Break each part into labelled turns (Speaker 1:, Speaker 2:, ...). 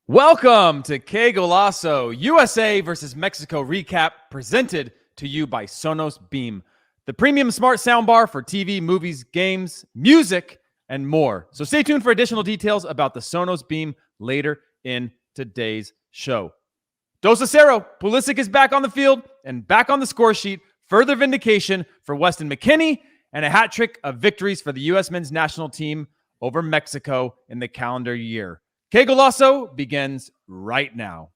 Speaker 1: Welcome to Qué Golazo, USA versus Mexico recap, presented to you by Sonos Beam, the premium smart soundbar for TV, movies, games, music, and more. So stay tuned for additional details about the Sonos Beam later in today's show. Dos A CERO, Pulisic is back on the field and back on the score sheet. Further vindication for Weston McKennie and a hat trick of victories for the U.S. men's national team over Mexico in the calendar year. Qué Golazo begins right now.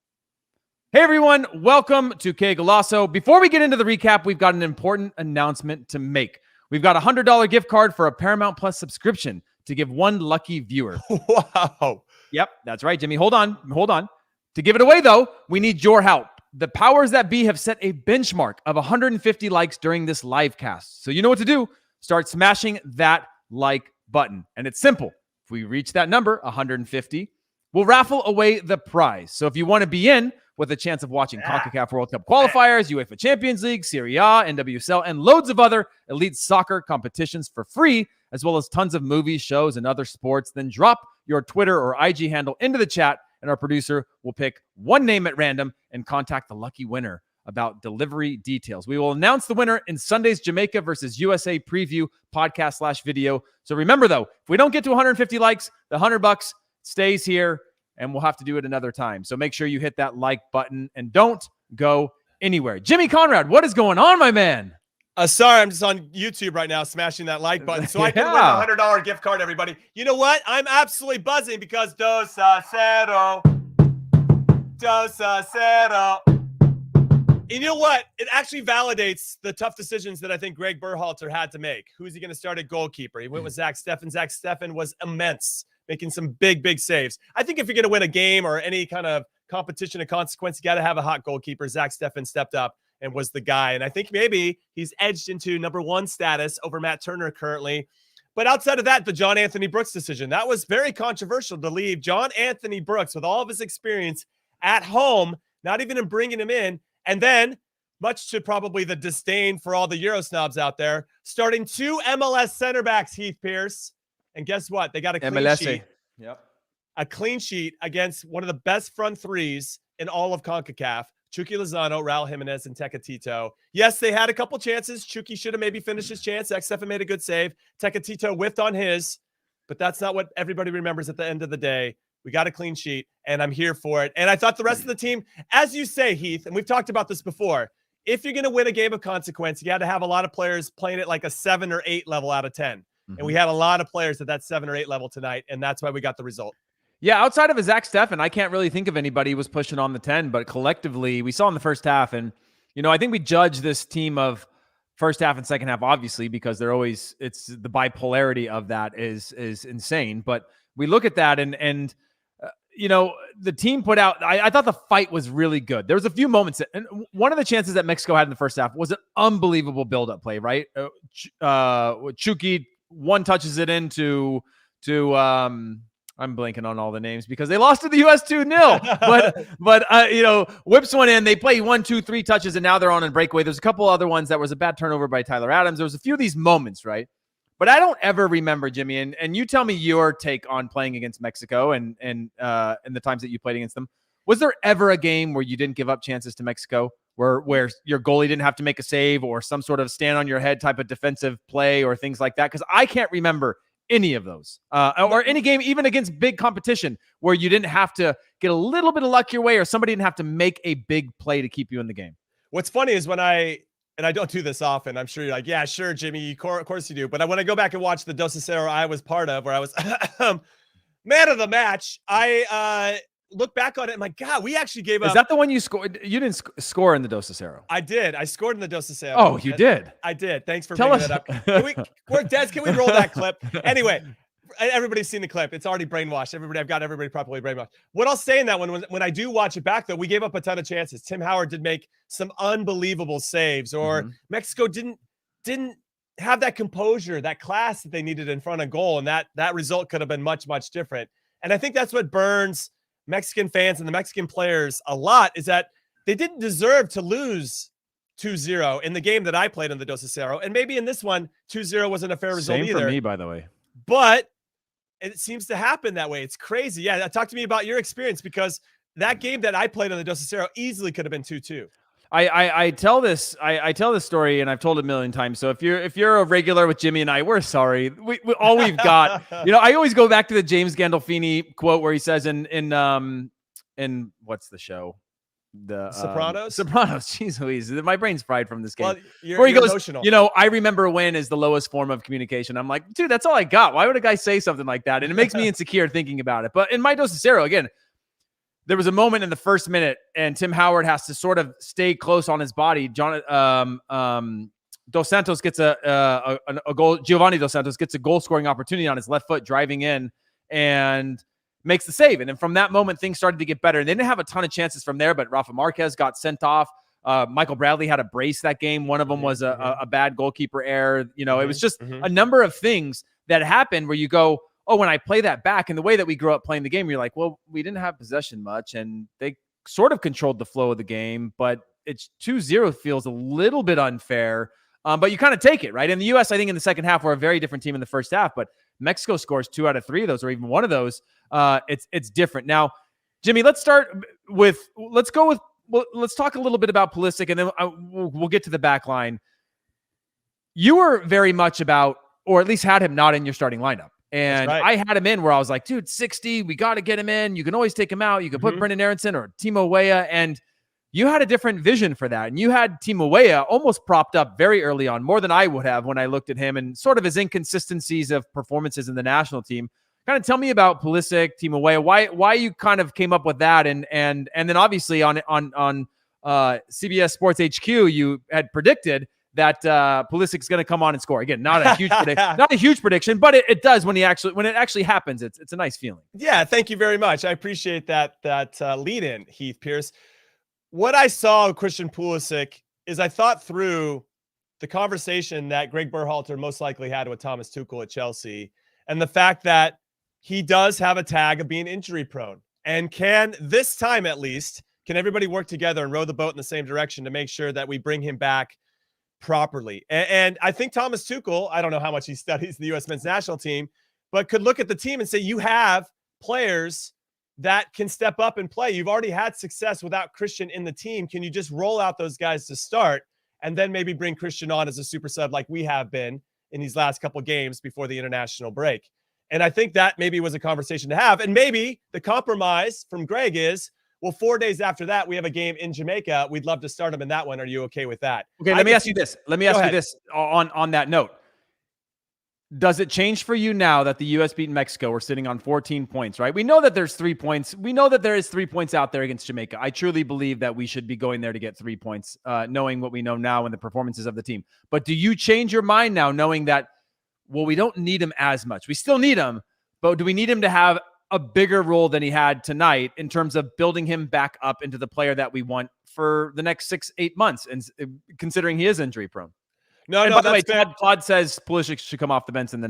Speaker 1: Hey everyone, welcome to Qué Golazo. Before we get into the recap, we've got an important announcement to make. We've got a $100 gift card for a Paramount Plus subscription to give one lucky viewer.
Speaker 2: Wow.
Speaker 1: Yep, that's right, Jimmy. Hold on. To give it away, though, we need your help. The powers that be have set a benchmark of 150 likes during this live cast. So you know what to do. Start smashing that like button. And it's simple. If we reach that number, 150, we'll raffle away the prize. So if you want to be in with a chance of watching CONCACAF World Cup qualifiers, UEFA Champions League, Serie A, NWSL, and loads of other elite soccer competitions for free, as well as tons of movies, shows, and other sports, then drop your Twitter or IG handle into the chat, and our producer will pick one name at random and contact the lucky winner about delivery details. We will announce the winner in Sunday's Jamaica versus USA preview podcast/video. So remember, though, if we don't get to 150 likes, the $100 stays here, and we'll have to do it another time. So make sure you hit that like button and don't go anywhere. Jimmy Conrad, what is going on, my man?
Speaker 2: Sorry, I'm just on YouTube right now smashing that like button so I can win a $100 gift card, everybody. You know what? I'm absolutely buzzing because Dos A CERO. You know what? It actually validates the tough decisions that I think Greg Berhalter had to make. Who's he going to start at goalkeeper? He went with Zach Steffen. Zach Steffen was immense, making some big saves. I think if you're going to win a game or any kind of competition of consequence, you got to have a hot goalkeeper. Zach Steffen stepped up and was the guy. And I think maybe he's edged into number one status over Matt Turner currently. But outside of that, the John Anthony Brooks decision, that was very controversial to leave John Anthony Brooks with all of his experience at home, not even in bringing him in. And then, much to probably the disdain for all the Euro snobs out there, starting two MLS center backs, Heath, Pearce. And guess what? They got a clean sheet.
Speaker 1: Yep.
Speaker 2: A clean sheet against one of the best front threes in all of CONCACAF. Chucky Lozano, Raul Jimenez, and Tecatito. Yes, they had a couple chances. Chucky should have maybe finished his chance. Steffen made a good save. Tecatito whiffed on his. But that's not what everybody remembers at the end of the day. We got a clean sheet, and I'm here for it. And I thought the rest of the team, as you say, Heath, and we've talked about this before, if you're going to win a game of consequence, you got to have a lot of players playing it like a 7 or 8 level out of 10. And we had a lot of players at that 7 or 8 level tonight, and that's why we got the result.
Speaker 1: Yeah, outside of a Zach Steffen, I can't really think of anybody who was pushing on the 10, but collectively, we saw in the first half, and, you know, I think we judge this team of first half and second half, obviously, because they're always, it's the bipolarity of that is insane. But we look at that, and you know, the team put out, I thought the fight was really good. There was a few moments, and one of the chances that Mexico had in the first half was an unbelievable build-up play, right? Chucky one touches it into I'm blanking on all the names because they lost to the U.S. 2-0. But you know, whips one in. They play 1, 2, 3 touches, and now they're on a breakaway. There's a couple other ones that was a bad turnover by Tyler Adams. There was a few of these moments, right? But I don't ever remember, Jimmy, and you tell me your take on playing against Mexico and the times that you played against them. Was there ever a game where you didn't give up chances to Mexico, where your goalie didn't have to make a save or some sort of stand on your head type of defensive play or things like that? Because I can't remember any of those, or any game, even against big competition, where you didn't have to get a little bit of luck your way or somebody didn't have to make a big play to keep you in the game.
Speaker 2: What's funny is when and I don't do this often, I'm sure you're like, yeah, sure, Jimmy, of course you do. But when I go back and watch the Dos A CERO I was part of, where I was man of the match, I look back on it and my God, we actually gave up.
Speaker 1: Is that the one you scored? You didn't score in the Dos A CERO.
Speaker 2: I did. I scored in the Dos A CERO.
Speaker 1: Oh, you did?
Speaker 2: I did. Thanks for bringing that up. Can we roll that clip? Anyway, everybody's seen the clip. It's already brainwashed. I've got everybody properly brainwashed. What I'll say in that one, when I do watch it back, though, we gave up a ton of chances. Tim Howard did make some unbelievable saves, or Mexico didn't have that composure, that class that they needed in front of goal, and that result could have been much, much different. And I think that's what burns Mexican fans and the Mexican players a lot, is that they didn't deserve to lose 2-0 in the game that I played in the Dos A CERO. And maybe in this one, 2-0 wasn't a fair result either.
Speaker 1: Same for me, by the way.
Speaker 2: But it seems to happen that way. It's crazy. Yeah, talk to me about your experience, because that game that I played on the Dos A CERO easily could have been 2-2.
Speaker 1: I tell this story, and I've told it a million times. So if you're a regular with Jimmy and I, we're sorry. We all we've got. I always go back to the James Gandolfini quote where he says in what's the show? The
Speaker 2: Sopranos.
Speaker 1: Jeez Louise, my brain's fried from this game.
Speaker 2: Well,
Speaker 1: where he
Speaker 2: you're
Speaker 1: goes,
Speaker 2: emotional.
Speaker 1: I remember when is the lowest form of communication. I'm like, dude, that's all I got. Why would a guy say something like that? And it makes me insecure thinking about it. But in my Dos A CERO, again, there was a moment in the first minute, and Tim Howard has to sort of stay close on his body. Dos Santos gets a goal. Giovanni Dos Santos gets a goal scoring opportunity on his left foot, driving in and makes the save. And then from that moment, things started to get better. And they didn't have a ton of chances from there, but Rafa Marquez got sent off. Michael Bradley had a brace that game. One of them was a bad goalkeeper error. It was just a number of things that happened where you go, oh, when I play that back, and the way that we grew up playing the game, you're like, well, we didn't have possession much, and they sort of controlled the flow of the game, but it's 2-0 feels a little bit unfair. But you kind of take it, right? And the U.S., I think in the second half, were a very different team in the first half, but Mexico scores 2 out of 3 of those, or even one of those. It's different. Now, Jimmy, let's talk a little bit about Pulisic, and then we'll get to the back line. You were very much about, or at least had him not in your starting lineup. And right. I had him in where I was like, dude, 60, we got to get him in. You can always take him out. You can put Brendan Aronson or Timo Weah, and you had a different vision for that. And you had Timo Weah almost propped up very early on, more than I would have when I looked at him and sort of his inconsistencies of performances in the national team. Kind of tell me about Pulisic, Timo Weah, why you kind of came up with that. And then obviously on CBS Sports HQ, you had predicted that Pulisic is going to come on and score. Again, not a huge prediction, but it does when it actually happens. It's a nice feeling.
Speaker 2: Yeah, thank you very much. I appreciate that lead in, Heath, Pearce. What I saw of Christian Pulisic is I thought through the conversation that Greg Berhalter most likely had with Thomas Tuchel at Chelsea, and the fact that he does have a tag of being injury prone, and can this time at least can everybody work together and row the boat in the same direction to make sure that we bring him back properly. And I think Thomas Tuchel, I don't know how much he studies the U.S. men's national team, but could look at the team and say, you have players that can step up and play. You've already had success without Christian in the team. Can you just roll out those guys to start and then maybe bring Christian on as a super sub like we have been in these last couple games before the international break? And I think that maybe was a conversation to have. And maybe the compromise from Greg is, well, 4 days after that, we have a game in Jamaica. We'd love to start him in that one. Are you okay with that?
Speaker 1: Okay, let me ask you this on that note. Does it change for you now that the U.S. beat Mexico? We're sitting on 14 points, right? We know that there's 3 points. We know that there is 3 points out there against Jamaica. I truly believe that we should be going there to get 3 points, knowing what we know now and the performances of the team. But do you change your mind now knowing that, well, we don't need him as much? We still need him, but do we need him to have a bigger role than he had tonight in terms of building him back up into the player that we want for the next 6-8 months, and considering he is injury prone?
Speaker 2: No,
Speaker 1: by the way, Todd says Pulisic should come off the bench in the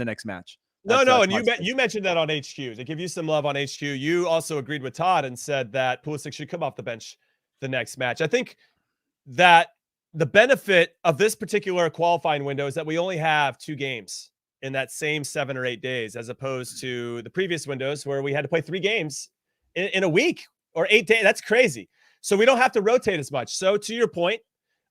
Speaker 1: next match.
Speaker 2: And you mentioned that on HQ. To give you some love on HQ, you also agreed with Todd and said that Pulisic should come off the bench the next match. I think that the benefit of this particular qualifying window is that we only have 2 games in that same 7 or 8 days, as opposed to the previous windows where we had to play 3 games in a week or 8 days. That's crazy. So we don't have to rotate as much. So to your point,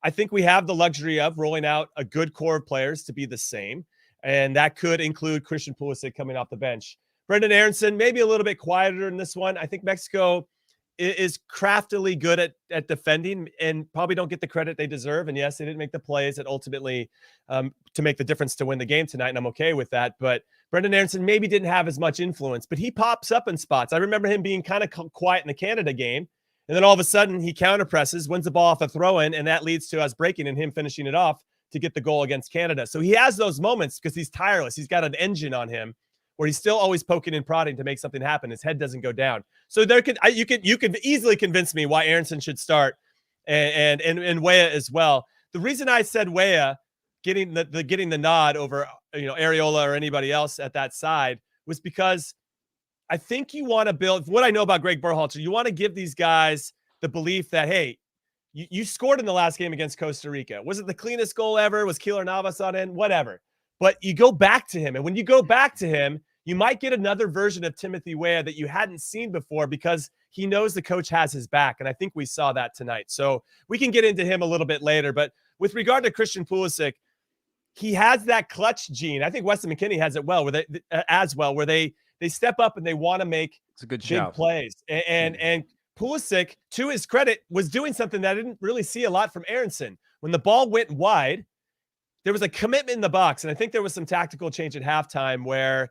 Speaker 2: I think we have the luxury of rolling out a good core of players to be the same. And that could include Christian Pulisic coming off the bench. Brendan Aronson, maybe a little bit quieter in this one. I think Mexico is craftily good at defending and probably don't get the credit they deserve. And yes, they didn't make the plays that ultimately to make the difference to win the game tonight. And I'm okay with that. But Brendan Aronson maybe didn't have as much influence, but he pops up in spots. I remember him being kind of quiet in the Canada game. And then all of a sudden he counter presses, wins the ball off a throw-in, and that leads to us breaking and him finishing it off to get the goal against Canada. So he has those moments because he's tireless. He's got an engine on him where he's still always poking and prodding to make something happen. His head doesn't go down. So you could easily convince me why Aronson should start and Weah as well. The reason I said Weah getting the nod over Areola or anybody else at that side was because I think you want to build what I know about Greg Berhalter. You want to give these guys the belief that, hey, you scored in the last game against Costa Rica. Was it the cleanest goal ever? Was Keylor Navas on in? Whatever. But you go back to him. And when you go back to him, you might get another version of Timothy Weah that you hadn't seen before because he knows the coach has his back. And I think we saw that tonight. So we can get into him a little bit later. But with regard to Christian Pulisic, he has that clutch gene. I think Weston McKennie has it well, where they step up and they want to make
Speaker 1: it's a good
Speaker 2: big
Speaker 1: shout.
Speaker 2: plays. And Pulisic, to his credit, was doing something that I didn't really see a lot from Aaronson. When the ball went wide, there was a commitment in the box. And I think there was some tactical change at halftime where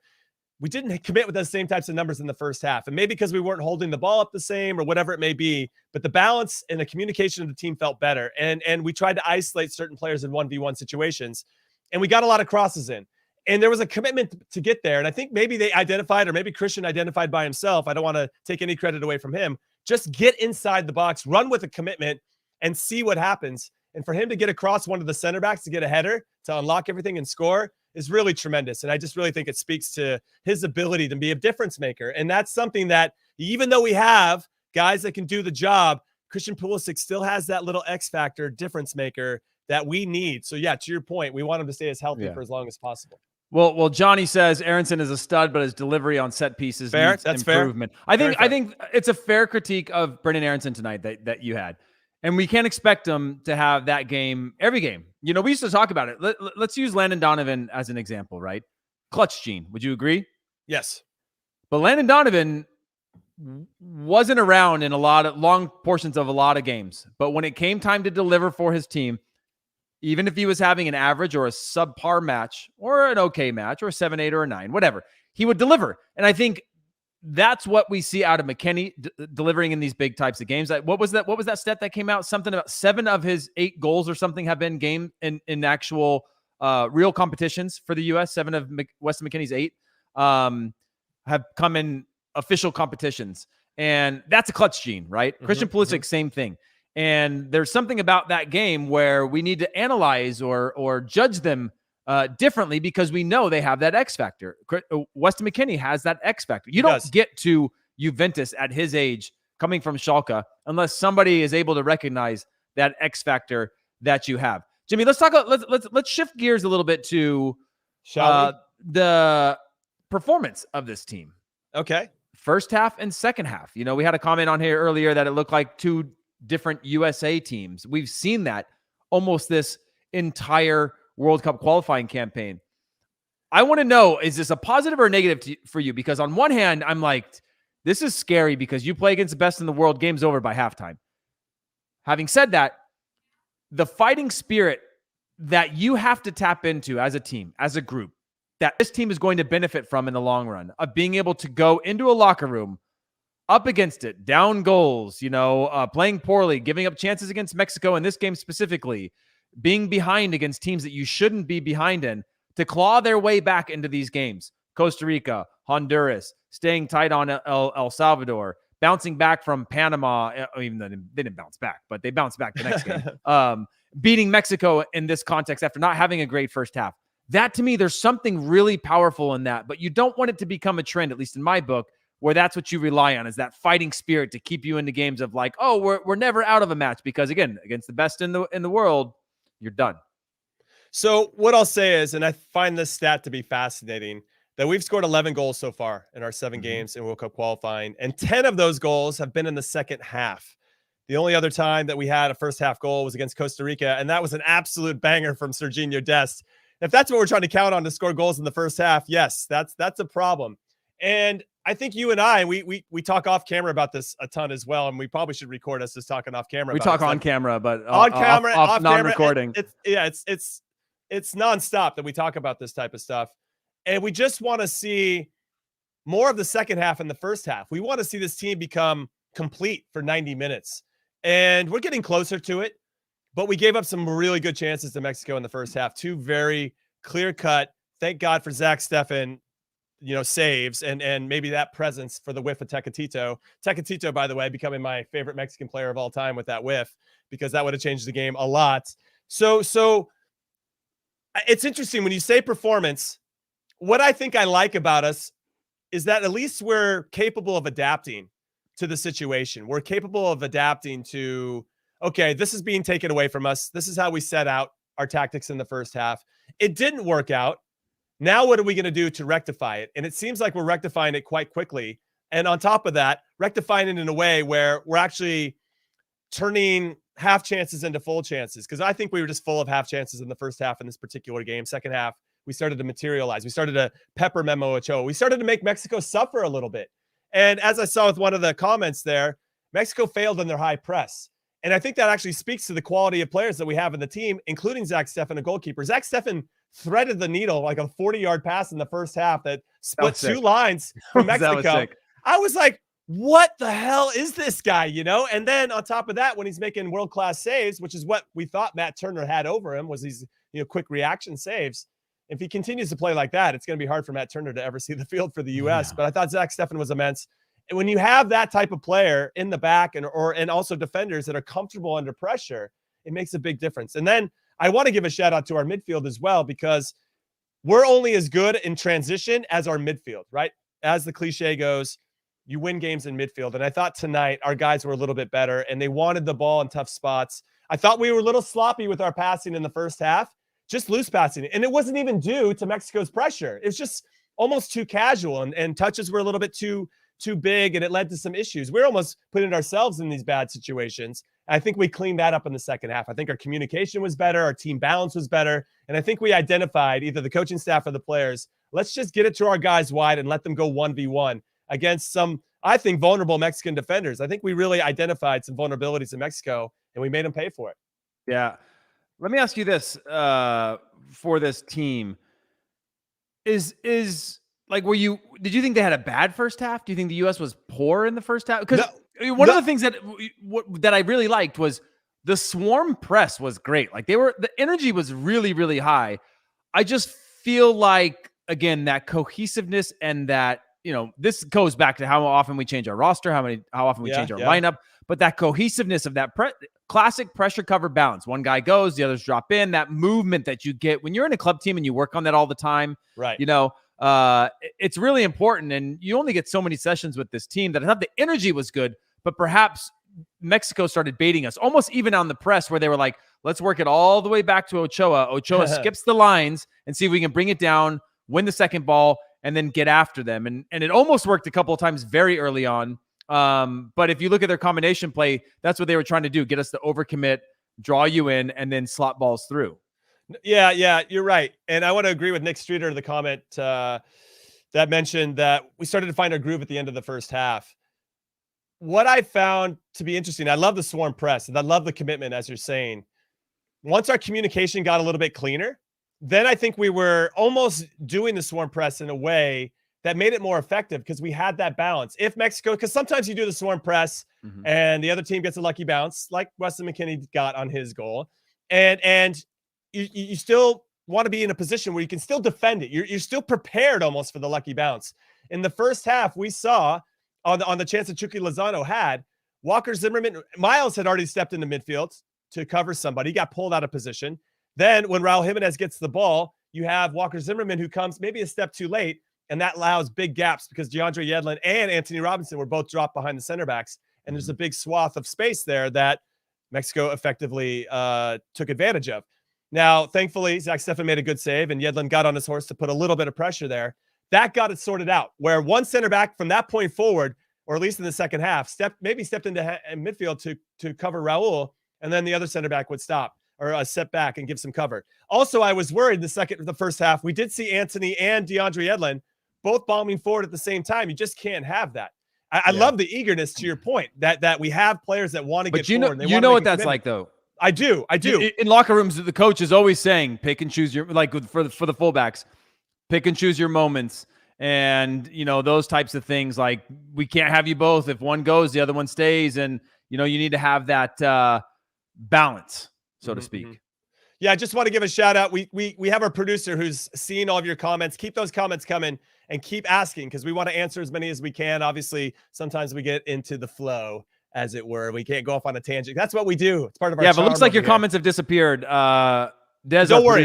Speaker 2: we didn't commit with those same types of numbers in the first half. And maybe because we weren't holding the ball up the same or whatever it may be, but the balance and the communication of the team felt better. And we tried to isolate certain players in 1v1 situations. And we got a lot of crosses in. And there was a commitment to get there. And I think maybe they identified, or maybe Christian identified by himself, I don't want to take any credit away from him, just get inside the box, run with a commitment, and see what happens. And for him to get across one of the center backs to get a header, to unlock everything and score, is really tremendous. And I just really think it speaks to his ability to be a difference maker. And that's something that, even though we have guys that can do the job, Christian Pulisic still has that little X factor difference maker that we need. So yeah, to your point, we want him to stay as healthy for as long as possible.
Speaker 1: Well, Johnny says Aaronson is a stud, but his delivery on set pieces needs improvement. Fair. I think it's a fair critique of Brendan Aaronson tonight that you had. And we can't expect him to have that game every game. You know, we used to talk about it. Let's use Landon Donovan as an example, right? Clutch gene. Would you agree?
Speaker 2: Yes.
Speaker 1: But Landon Donovan wasn't around in a lot of long portions of a lot of games. But when it came time to deliver for his team, even if he was having an average or a subpar match or an okay match or a 7, 8, or a 9, whatever, he would deliver. And I think that's what we see out of McKennie delivering in these big types of games. What was that stat that came out? Something about 7 of his 8 goals or something have been game in actual real competitions for the U.S. 7 of Weston McKennie's 8 have come in official competitions. And that's a clutch gene, right? Mm-hmm, Christian Pulisic, same thing. And there's something about that game where we need to analyze or judge them differently because we know they have that X factor. Weston McKennie has that X factor. You don't get to Juventus at his age coming from Schalke unless somebody is able to recognize that X factor that you have. Jimmy, let's talk. Let's shift gears a little bit to the performance of this team.
Speaker 2: Okay.
Speaker 1: First half and second half. You know, we had a comment on here earlier that it looked like 2 different USA teams. We've seen that almost this entire World Cup qualifying campaign. I want to know, is this a positive or a negative for you? Because on one hand, I'm like, this is scary because you play against the best in the world, game's over by halftime. Having said that, the fighting spirit that you have to tap into as a team, as a group, that this team is going to benefit from in the long run, of being able to go into a locker room up against it, down goals, playing poorly, giving up chances against Mexico in this game specifically, being behind against teams that you shouldn't be behind in, to claw their way back into these games. Costa Rica, Honduras, staying tight on El Salvador, bouncing back from Panama, even though they didn't bounce back, but they bounced back the next game. Beating Mexico in this context after not having a great first half. That, to me, there's something really powerful in that, but you don't want it to become a trend, at least in my book, where that's what you rely on, is that fighting spirit to keep you into games of like, oh, we're never out of a match, because again, against the best in the world, you're done.
Speaker 2: So what I'll say is, and I find this stat to be fascinating, that we've scored 11 goals so far in our 7 games in World Cup qualifying, and 10 of those goals have been in the second half. The only other time that we had a first half goal was against Costa Rica, and that was an absolute banger from Serginho Dest. If that's what we're trying to count on to score goals in the first half, yes, that's a problem. And I think you and I, we talk off camera about this a ton as well, and we probably should record us just talking off camera.
Speaker 1: We talk on camera, but
Speaker 2: on camera, off
Speaker 1: non-recording.
Speaker 2: It's nonstop that we talk about this type of stuff, and we just want to see more of the second half and the first half. We want to see this team become complete for 90 minutes, and we're getting closer to it. But we gave up some really good chances to Mexico in the first half. 2 very clear-cut. Thank God for Zach Steffen, saves and maybe that presence for the whiff of Tecatito. Tecatito, by the way, becoming my favorite Mexican player of all time with that whiff, because that would have changed the game a lot. So it's interesting when you say performance. What I think I like about us is that at least we're capable of adapting to the situation. We're capable of adapting to, okay, this is being taken away from us. This is how we set out our tactics in the first half. It didn't work out. Now, what are we going to do to rectify it? And it seems like we're rectifying it quite quickly. And on top of that, rectifying it in a way where we're actually turning half chances into full chances. Because I think we were just full of half chances in the first half in this particular game. Second half, we started to materialize. We started to pepper Memo Ochoa. We started to make Mexico suffer a little bit. And as I saw with one of the comments there, Mexico failed in their high press. And I think that actually speaks to the quality of players that we have in the team, including Zach Steffen, a goalkeeper. Zach Steffen threaded the needle like a 40-yard pass in the first half that split two lines from Mexico. I was like, what the hell is this guy, you know? And then on top of that, when he's making world-class saves, which is what we thought Matt Turner had over him, was these, you know, quick reaction saves. If he continues to play like that, it's going to be hard for Matt Turner to ever see the field for the U.S. Yeah. But I thought Zach Steffen was immense. And when you have that type of player in the back and also defenders that are comfortable under pressure, it makes a big difference. And then I want to give a shout out to our midfield as well, because we're only as good in transition as our midfield, right? As the cliche goes, you win games in midfield. And I thought tonight our guys were a little bit better and they wanted the ball in tough spots. I thought we were a little sloppy with our passing in the first half, just loose passing. And it wasn't even due to Mexico's pressure. It's just almost too casual, and touches were a little bit too big, and it led to some issues. We're almost putting ourselves in these bad situations. I think we cleaned that up in the second half. I think our communication was better. Our team balance was better. And I think we identified, either the coaching staff or the players, let's just get it to our guys wide and let them go 1v1 against some, I think, vulnerable Mexican defenders. I think we really identified some vulnerabilities in Mexico, and we made them pay for it.
Speaker 1: Yeah. Let me ask you this, for this team. Did you think they had a bad first half? Do you think the U.S. was poor in the first half? Because one of the things that I really liked was the swarm press was great. Like the energy was really, really high. I just feel like, again, that cohesiveness and that, you know, this goes back to how often we change our roster, how often we change our lineup, but that cohesiveness of that classic pressure cover balance. One guy goes, the others drop in. That movement that you get when you're in a club team and you work on that all the time,
Speaker 2: right?
Speaker 1: You know, it's really important. And you only get so many sessions with this team that I thought the energy was good, but perhaps Mexico started baiting us almost even on the press, where they were like, let's work it all the way back to Ochoa. Ochoa skips the lines and see if we can bring it down, win the second ball, and then get after them. And it almost worked a couple of times very early on. But if you look at their combination play, that's what they were trying to do. Get us to overcommit, draw you in, and then slot balls through.
Speaker 2: Yeah, you're right. And I want to agree with Nick Streeter, the comment that mentioned that we started to find our groove at the end of the first half. What I found to be interesting, I love the swarm press, and I love the commitment, as you're saying. Once our communication got a little bit cleaner, then I think we were almost doing the swarm press in a way that made it more effective, because we had that balance. If Mexico, because sometimes you do the swarm press and the other team gets a lucky bounce, like Weston McKennie got on his goal, and you still want to be in a position where you can still defend it. You're still prepared almost for the lucky bounce. In the first half, we saw on the chance that Chucky Lozano had, Walker Zimmerman, Miles had already stepped into midfield to cover somebody. He got pulled out of position. Then when Raul Jimenez gets the ball, you have Walker Zimmerman, who comes maybe a step too late, and that allows big gaps because DeAndre Yedlin and Anthony Robinson were both dropped behind the center backs, and there's a big swath of space there that Mexico effectively took advantage of. Now, thankfully, Zach Steffen made a good save, and Yedlin got on his horse to put a little bit of pressure there. That got it sorted out, where one center back from that point forward, or at least in the second half, stepped into midfield to cover Raul, and then the other center back would stop or step back and give some cover. Also, I was worried the first half. We did see Anthony and DeAndre Yedlin both bombing forward at the same time. You just can't have that. I love the eagerness, to your point, that we have players that want to get forward.
Speaker 1: You know what that's like, though.
Speaker 2: I do.
Speaker 1: In locker rooms, the coach is always saying, pick and choose your, like for the fullbacks, pick and choose your moments. And, you know, those types of things, like we can't have you both. If one goes, the other one stays. And, you know, you need to have that balance, so to speak.
Speaker 2: Yeah, I just want to give a shout out. We have our producer who's seen all of your comments. Keep those comments coming and keep asking, because we want to answer as many as we can. Obviously, sometimes we get into the flow, as it were. We can't go off on a tangent. That's what we do. It's part of our
Speaker 1: but it looks like your comments have disappeared. Des,
Speaker 2: don't worry.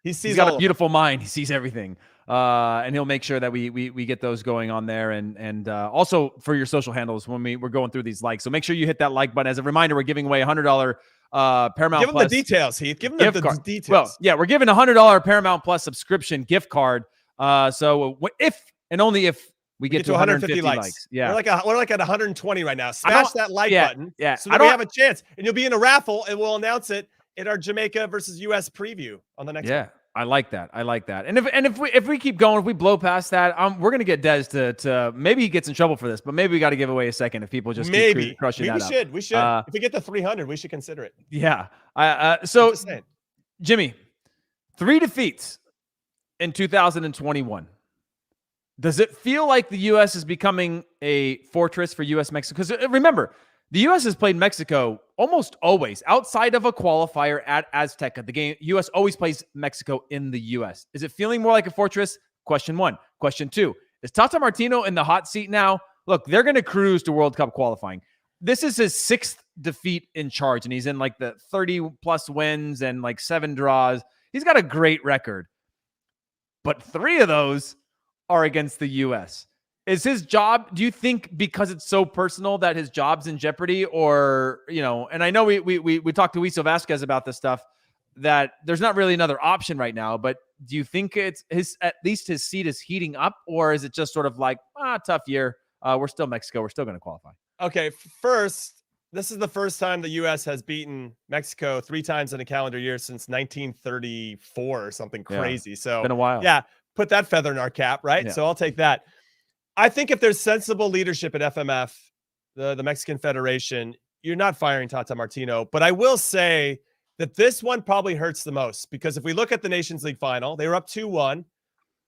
Speaker 2: He's
Speaker 1: got a beautiful mind. He sees everything. And he'll make sure that we get those going on there. And also for your social handles when we're going through these likes. So make sure you hit that like button. As a reminder, we're giving away $100 Paramount
Speaker 2: Give them
Speaker 1: Plus
Speaker 2: the details, Heath. Give them
Speaker 1: gift
Speaker 2: the
Speaker 1: card.
Speaker 2: details.
Speaker 1: Well, yeah, we're giving $100 Paramount Plus subscription gift card. So if and only if we get to 150 likes. Yeah.
Speaker 2: We're like at 120 right now. Smash that like button so that we have a chance. And you'll be in a raffle, and we'll announce it in our Jamaica versus US preview on the next one.
Speaker 1: I like that. And if we keep going, if we blow past that, we're gonna get Des to maybe he gets in trouble for this, but maybe we got to give away a second if people just keep crushing that up.
Speaker 2: We should. If we get to 300, we should consider it.
Speaker 1: Yeah. So Jimmy, 3 defeats in 2021. Does it feel like the U.S. is becoming a fortress for U.S.-Mexico? Because remember, the U.S. has played Mexico almost always outside of a qualifier at Azteca. The game U.S. always plays Mexico in the U.S. Is it feeling more like a fortress? Question 1. Question 2, is Tata Martino in the hot seat now? Look, they're going to cruise to World Cup qualifying. This is his 6th defeat in charge, and he's in like the 30-plus wins and like 7 draws. He's got a great record. But 3 of those are against the U.S. Is his job, do you think, because it's so personal that his job's in jeopardy? Or, and I know we talked to Wiso Vasquez about this stuff, that there's not really another option right now, but do you think it's at least his seat is heating up, or is it just sort of like, tough year, we're still Mexico, we're still going to qualify?
Speaker 2: Okay, first, this is the first time the U.S. has beaten Mexico 3 times in a calendar year since 1934 or something crazy. So
Speaker 1: been a while.
Speaker 2: Yeah, put that feather in our cap, right? Yeah. So I'll take that. I think if there's sensible leadership at FMF, the Mexican Federation, you're not firing Tata Martino. But I will say that this one probably hurts the most, because if we look at the Nations League final, they were up 2-1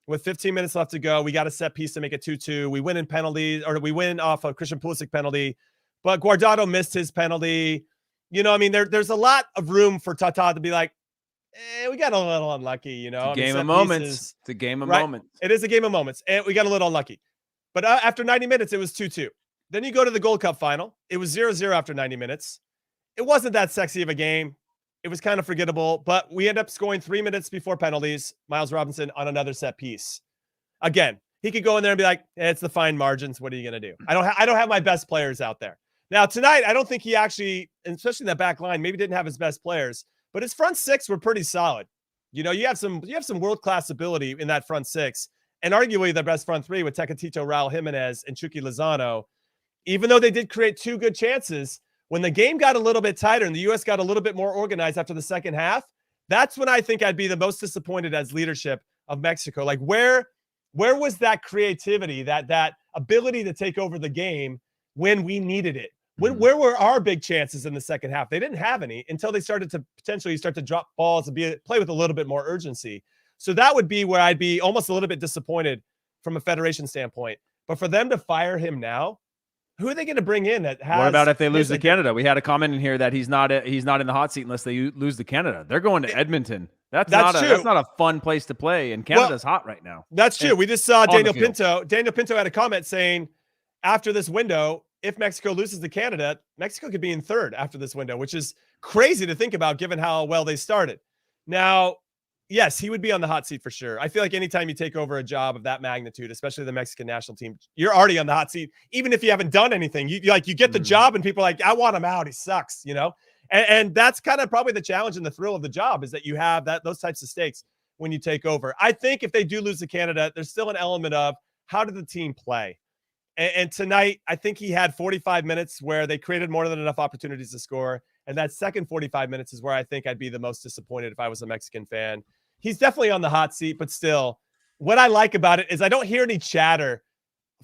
Speaker 2: with 15 minutes left to go. We got a set piece to make it 2-2. We win in penalties, or we win off a Christian Pulisic penalty, but Guardado missed his penalty. There's a lot of room for Tata to be like, we got a little unlucky, It's
Speaker 1: a game of moments. It's a game of moments.
Speaker 2: It is a game of moments, and we got a little unlucky. But after 90 minutes, it was 2-2. Then you go to the Gold Cup final. It was 0-0 after 90 minutes. It wasn't that sexy of a game. It was kind of forgettable, but we end up scoring 3 minutes before penalties. Miles Robinson on another set piece. Again, he could go in there and be like, it's the fine margins. What are you going to do? I don't have my best players out there. Now, tonight, I don't think he actually, especially in that back line, maybe didn't have his best players, but his front 6 were pretty solid. You have some world-class ability in that front 6. And arguably the best front 3 with Tecatito, Raul Jimenez, and Chucky Lozano. Even though they did create 2 good chances, when the game got a little bit tighter and the U.S. got a little bit more organized after the second half, that's when I think I'd be the most disappointed as leadership of Mexico. Like, where was that creativity, that ability to take over the game when we needed it? Where were our big chances in the second half? They didn't have any until they started to potentially start to drop balls and play with a little bit more urgency. So that would be where I'd be almost a little bit disappointed from a federation standpoint. But for them to fire him now, who are they going to bring in that has...
Speaker 1: What about if they lose to Canada? We had a comment in here that he's not in the hot seat unless they lose to Canada. They're going to Edmonton. That's not a fun place to play, and Canada's hot right now.
Speaker 2: That's true. We just saw Daniel Pinto. Daniel Pinto had a comment saying after this window, if Mexico loses to Canada, Mexico could be in 3rd after this window, which is crazy to think about given how well they started. Now, yes, he would be on the hot seat for sure. I feel like anytime you take over a job of that magnitude, especially the Mexican national team, you're already on the hot seat, even if you haven't done anything. You get the job, and people are like, I want him out. He sucks, And that's kind of probably the challenge and the thrill of the job, is that you have those types of stakes when you take over. I think if they do lose to Canada, there's still an element of how did the team play? And tonight, I think he had 45 minutes where they created more than enough opportunities to score. And that second 45 minutes is where I think I'd be the most disappointed if I was a Mexican fan. He's definitely on the hot seat, but still, what I like about it is I don't hear any chatter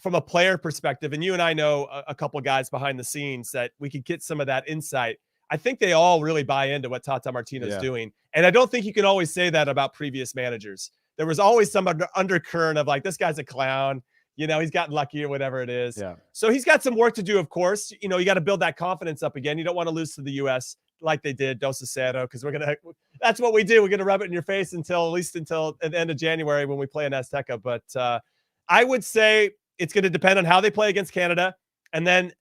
Speaker 2: from a player perspective. And you and I know a couple guys behind the scenes that we could get some of that insight. I think they all really buy into what Tata Martino's doing. And I don't think you can always say that about previous managers. There was always some undercurrent of like, this guy's a clown. He's gotten lucky or whatever it is. Yeah. So he's got some work to do, of course. You got to build that confidence up again. You don't want to lose to the U.S. like they did, Dos A CERO, because that's what we do. We're going to rub it in your face until the end of January when we play in Azteca. But I would say it's going to depend on how they play against Canada. And then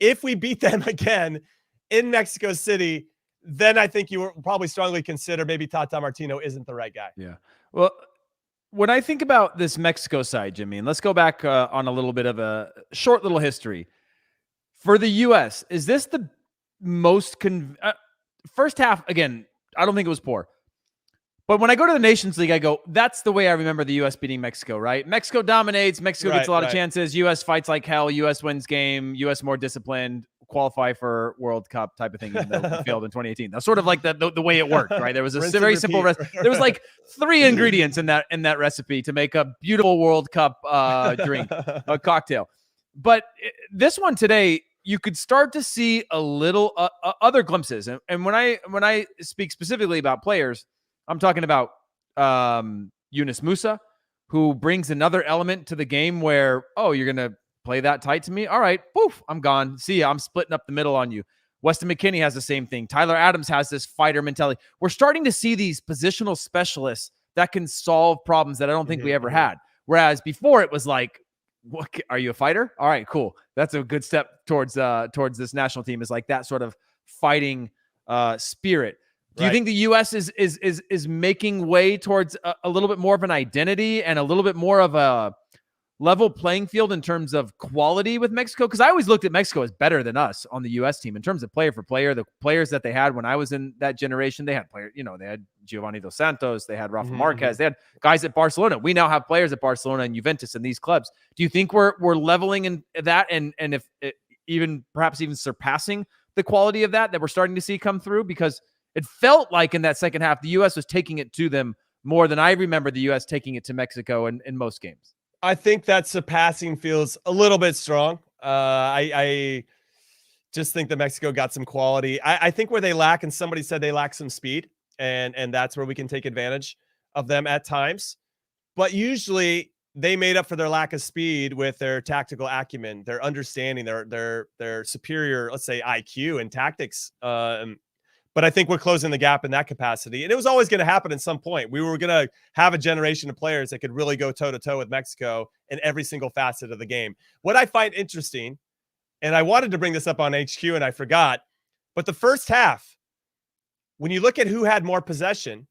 Speaker 2: if we beat them again in Mexico City, then I think you would probably strongly consider maybe Tata Martino isn't the right guy.
Speaker 1: Yeah. Well, when I think about this Mexico side, Jimmy, and let's go back on a little bit of a short little history. For the U.S., is this the most first half, again, I don't think it was poor. But when I go to the Nations League, I go, that's the way I remember the U.S. beating Mexico, right? Mexico dominates. Mexico gets a lot of chances. U.S. fights like hell. U.S. wins game. U.S. more disciplined, qualify for World Cup type of thing, even though we failed in 2018. That's sort of like the way it worked, right? There was a very simple there was like 3 ingredients in that recipe to make a beautiful World Cup drink, a cocktail. But this one today, you could start to see a little other glimpses. And when I speak specifically about players, I'm talking about Yunus Musa, who brings another element to the game where, oh, you're going to play that tight to me? All right, poof, I'm gone. See ya, I'm splitting up the middle on you. Weston McKennie has the same thing. Tyler Adams has this fighter mentality. We're starting to see these positional specialists that can solve problems that I don't think we ever had. Whereas before it was like, what, are you a fighter? All right, cool. That's a good step towards this national team, is like that sort of fighting spirit. Do you think the U.S. is making way towards a little bit more of an identity and a little bit more of a level playing field in terms of quality with Mexico? Because I always looked at Mexico as better than us on the U.S. team in terms of player for player. The players that they had when I was in that generation, they had players, they had Giovanni Dos Santos, they had Rafa Marquez, they had guys at Barcelona. We now have players at Barcelona and Juventus and these clubs. Do you think we're leveling in that and if perhaps even surpassing the quality of that we're starting to see come through? Because it felt like in that second half, the U.S. was taking it to them more than I remember the U.S. taking it to Mexico in most games.
Speaker 2: I think that surpassing feels a little bit strong. I just think that Mexico got some quality. I think where they lack, and somebody said they lack some speed, and that's where we can take advantage of them at times. But usually they made up for their lack of speed with their tactical acumen, their understanding, their superior, let's say, IQ and tactics. But I think we're closing the gap in that capacity. And it was always going to happen at some point. We were going to have a generation of players that could really go toe-to-toe with Mexico in every single facet of the game. What I find interesting, and I wanted to bring this up on HQ and I forgot, but the first half, when you look at who had more possession,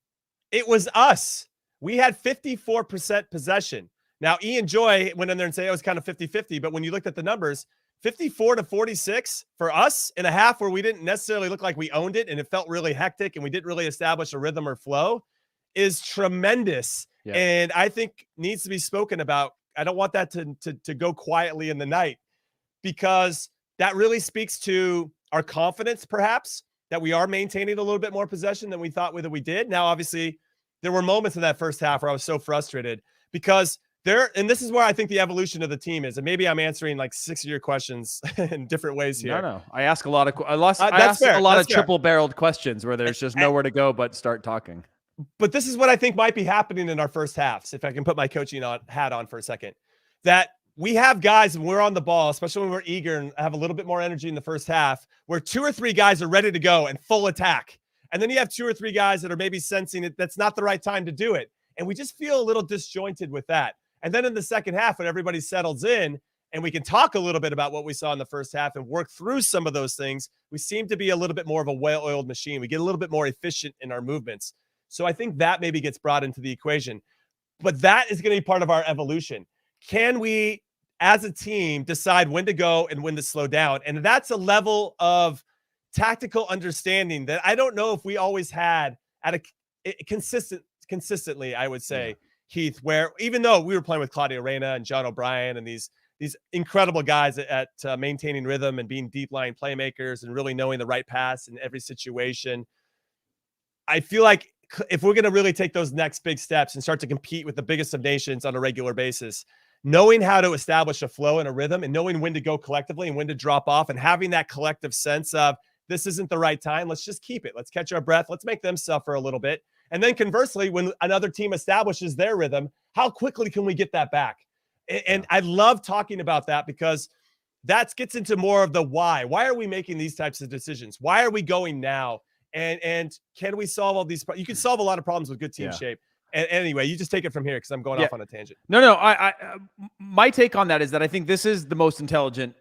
Speaker 2: it was us. We had 54% possession. Now, Ian Joy went in there and said it was kind of 50-50, but when you looked at the numbers, 54-46 for us in a half where we didn't necessarily look like we owned it and it felt really hectic and we didn't really establish a rhythm or flow is tremendous. Yeah. And I think needs to be spoken about. I don't want that to go quietly in the night, because that really speaks to our confidence, perhaps, that we are maintaining a little bit more possession than we thought that we did. Now, obviously, there were moments in that first half where I was so frustrated because and this is where I think the evolution of the team is. And maybe I'm answering like 6 of your questions in different ways here.
Speaker 1: No. I ask a lot of, I ask a lot of triple-barreled questions where there's just nowhere to go but start talking.
Speaker 2: But this is what I think might be happening in our first halves, if I can put my coaching hat on for a second, that we have guys and we're on the ball, especially when we're eager and have a little bit more energy in the first half, where 2 or 3 guys are ready to go and full attack. And then you have 2 or 3 guys that are maybe sensing it, that's not the right time to do it. And we just feel a little disjointed with that. And then in the second half, when everybody settles in and we can talk a little bit about what we saw in the first half and work through some of those things, we seem to be a little bit more of a well-oiled machine. We get a little bit more efficient in our movements. So I think that maybe gets brought into the equation. But that is going to be part of our evolution. Can we, as a team, decide when to go and when to slow down? And that's a level of tactical understanding that I don't know if we always had at a consistently, I would say. Yeah. Heath, where even though we were playing with Claudio Reyna and John O'Brien and these incredible guys at maintaining rhythm and being deep line playmakers and really knowing the right pass in every situation, I feel like if we're going to really take those next big steps and start to compete with the biggest of nations on a regular basis, knowing how to establish a flow and a rhythm and knowing when to go collectively and when to drop off and having that collective sense of this isn't the right time, let's just keep it. Let's catch our breath. Let's make them suffer a little bit. And then conversely, when another team establishes their rhythm, how quickly can we get that back? And I love talking about that because that gets into more of the why. Why are we making these types of decisions? Why are we going now? And can we solve all these? You can solve a lot of problems with good team shape. And anyway, you just take it from here because I'm going off on a tangent.
Speaker 1: No. My take on that is that I think this is the most intelligent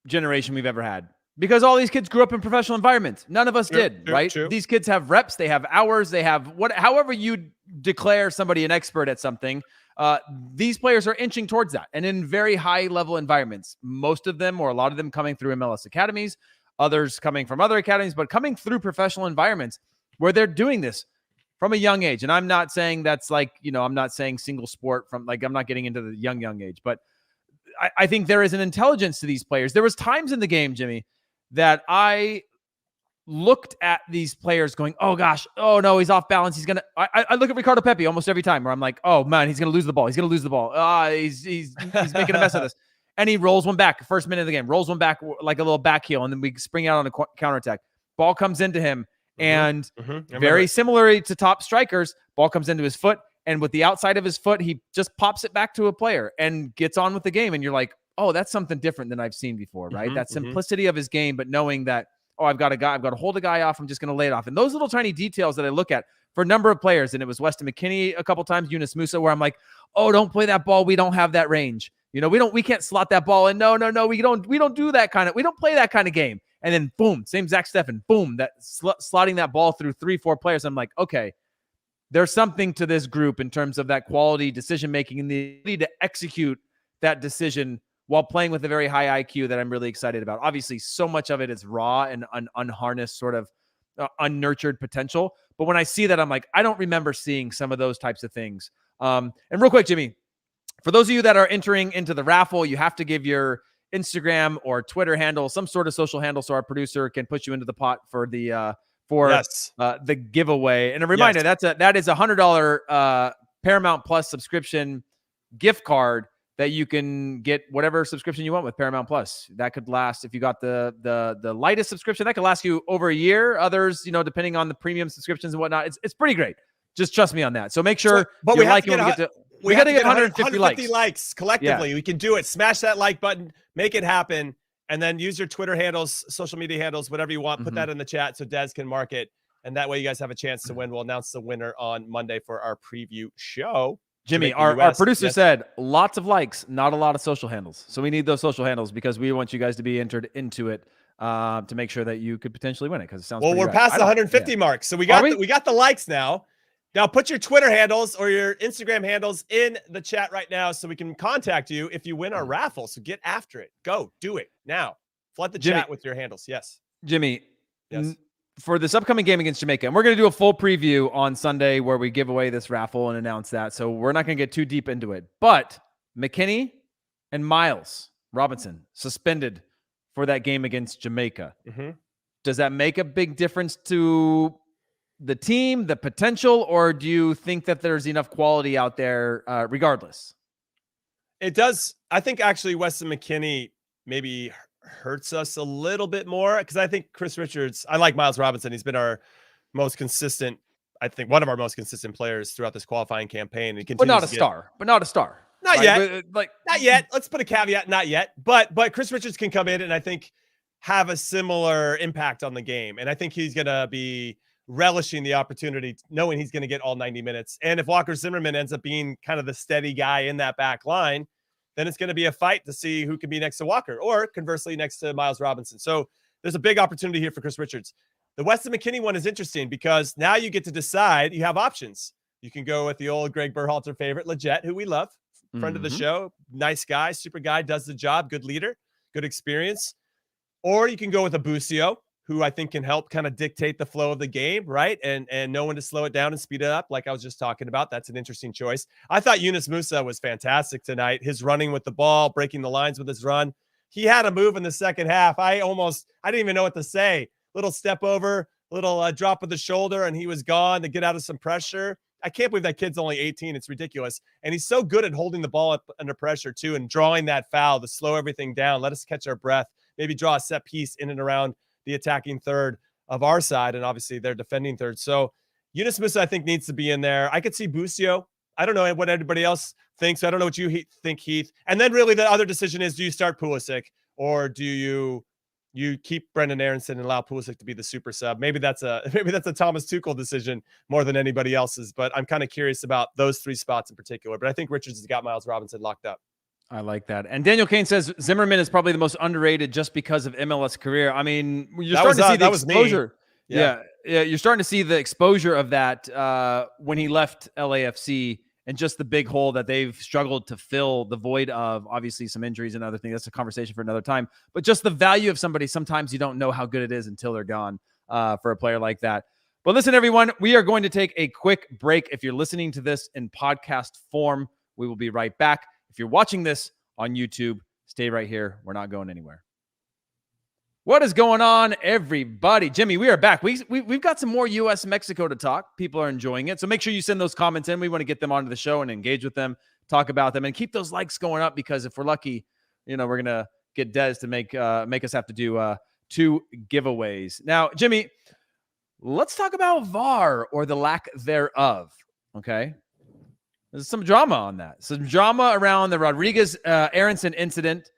Speaker 1: generation we've ever had. Because all these kids grew up in professional environments. None of us did, right? True. These kids have reps, they have hours, they have however you declare somebody an expert at something. These players are inching towards that and in very high level environments. Most of them or a lot of them coming through MLS academies. others coming from other academies, but coming through professional environments where they're doing this from a young age. And I'm not saying that's like, I'm not saying single sport from like, I'm not getting into the young age, but I think there is an intelligence to these players. There was times in the game, Jimmy, that I looked at these players going, oh gosh, oh no, he's off balance. I look at Ricardo Pepi almost every time where I'm like, oh man, he's going to lose the ball. He's going to lose the ball. He's making a mess of this. And he rolls one back, first minute of the game, rolls one back like a little back heel, and then we spring out on a counterattack. Ball comes into him, and very similar to top strikers, ball comes into his foot, and with the outside of his foot, he just pops it back to a player and gets on with the game. And you're like, oh, that's something different than I've seen before, right? That simplicity of his game, but knowing that, oh, I've got to hold a guy off. I'm just going to lay it off. And those little tiny details that I look at for a number of players, and it was Weston McKennie a couple times, Yunus Musa, where I'm like, oh, don't play that ball. We don't have that range. We can't slot that ball in. No, we don't do that we don't play that kind of game. And then boom, same Zach Steffen, boom, that slotting that ball through 3-4 players. I'm like, okay, there's something to this group in terms of that quality decision-making and the ability to execute that decision while playing with a very high IQ that I'm really excited about. Obviously, so much of it is raw and unharnessed, sort of unnurtured potential. But when I see that, I'm like, I don't remember seeing some of those types of things. And real quick, Jimmy, for those of you that are entering into the raffle, you have to give your Instagram or Twitter handle, some sort of social handle, so our producer can put you into the pot for the the giveaway. And a reminder, that is $100 Paramount Plus subscription gift card that you can get whatever subscription you want with Paramount Plus. That could last, if you got the lightest subscription, that could last you over a year. Others, depending on the premium subscriptions and whatnot, it's pretty great. Just trust me on that. So make sure
Speaker 2: but we have to get
Speaker 1: we got to get 150
Speaker 2: likes collectively. We can do it. Smash that like button, make it happen, and then use your Twitter handles, social media handles, whatever you want. Put that in the chat so Des can mark it, and that way you guys have a chance to win. We'll announce the winner on Monday for our preview show.
Speaker 1: Jimmy, our producer said lots of likes, not a lot of social handles. So we need those social handles because we want you guys to be entered into it to make sure that you could potentially win it, because it sounds
Speaker 2: we're past the 150 mark. So we got the likes now. Now put your Twitter handles or your Instagram handles in the chat right now so we can contact you if you win our raffle. So get after it. Go do it now. Flood the chat with your handles. Yes.
Speaker 1: Jimmy. Yes. For this upcoming game against Jamaica, and we're going to do a full preview on Sunday where we give away this raffle and announce that. So we're not going to get too deep into it. But McKennie and Miles Robinson suspended for that game against Jamaica. Does that make a big difference to the team, the potential, or do you think that there's enough quality out there regardless?
Speaker 2: It does. I think actually Weston McKennie maybe hurts us a little bit more, because I think Chris Richards, I like Miles Robinson. He's been our most consistent, I think one of our most consistent players throughout this qualifying campaign. And
Speaker 1: but not a star.
Speaker 2: Not yet. Not yet. Let's put a caveat, not yet. But Chris Richards can come in and I think have a similar impact on the game. And I think he's going to be relishing the opportunity, knowing he's going to get all 90 minutes. And if Walker Zimmerman ends up being kind of the steady guy in that back line, then it's going to be a fight to see who can be next to Walker, or conversely next to Miles Robinson. So there's a big opportunity here for Chris Richards. The Weston McKennie one is interesting because now you get to decide. You have options. You can go with the old Greg Berhalter favorite, Leggett, who we love, friend of the show, nice guy, super guy, does the job, good leader, good experience. Or you can go with a Busio, who I think can help kind of dictate the flow of the game, right? And know when to slow it down and speed it up, like I was just talking about. That's an interesting choice. I thought Yunus Musa was fantastic tonight. His running with the ball, breaking the lines with his run. He had a move in the second half. I didn't even know what to say. Little step over, little drop of the shoulder, and he was gone to get out of some pressure. I can't believe that kid's only 18. It's ridiculous. And he's so good at holding the ball up under pressure too, and drawing that foul to slow everything down, let us catch our breath, maybe draw a set piece in and around the attacking third of our side, and obviously their defending third. So Yunus Musa, I think, needs to be in there. I could see Busio. I don't know what everybody else thinks. I don't know what you think, Heath. And then really the other decision is, do you start Pulisic, or do you keep Brendan Aaronson and allow Pulisic to be the super sub? Maybe that's a Thomas Tuchel decision more than anybody else's, but I'm kind of curious about those three spots in particular. But I think Richards has got Miles Robinson locked up.
Speaker 1: I like that. And Daniel Kane says Zimmerman is probably the most underrated just because of MLS career. I mean, you're starting to see the exposure. Yeah, you're starting to see the exposure of that when he left LAFC and just the big hole that they've struggled to fill the void of. Obviously some injuries and other things. That's a conversation for another time, but just the value of somebody. Sometimes you don't know how good it is until they're gone for a player like that. But listen, everyone, we are going to take a quick break. If you're listening to this in podcast form, we will be right back. If you're watching this on YouTube, stay right here. We're not going anywhere. What is going on, everybody? Jimmy, we are back. We've got some more US-Mexico to talk. People are enjoying it. So make sure you send those comments in. We want to get them onto the show and engage with them, talk about them, and keep those likes going up, because if we're lucky, we're going to get Dez to make us have to do 2 giveaways. Now, Jimmy, let's talk about VAR, or the lack thereof, okay? There's some drama on that. Some drama around the Rodriguez-Aaronson incident.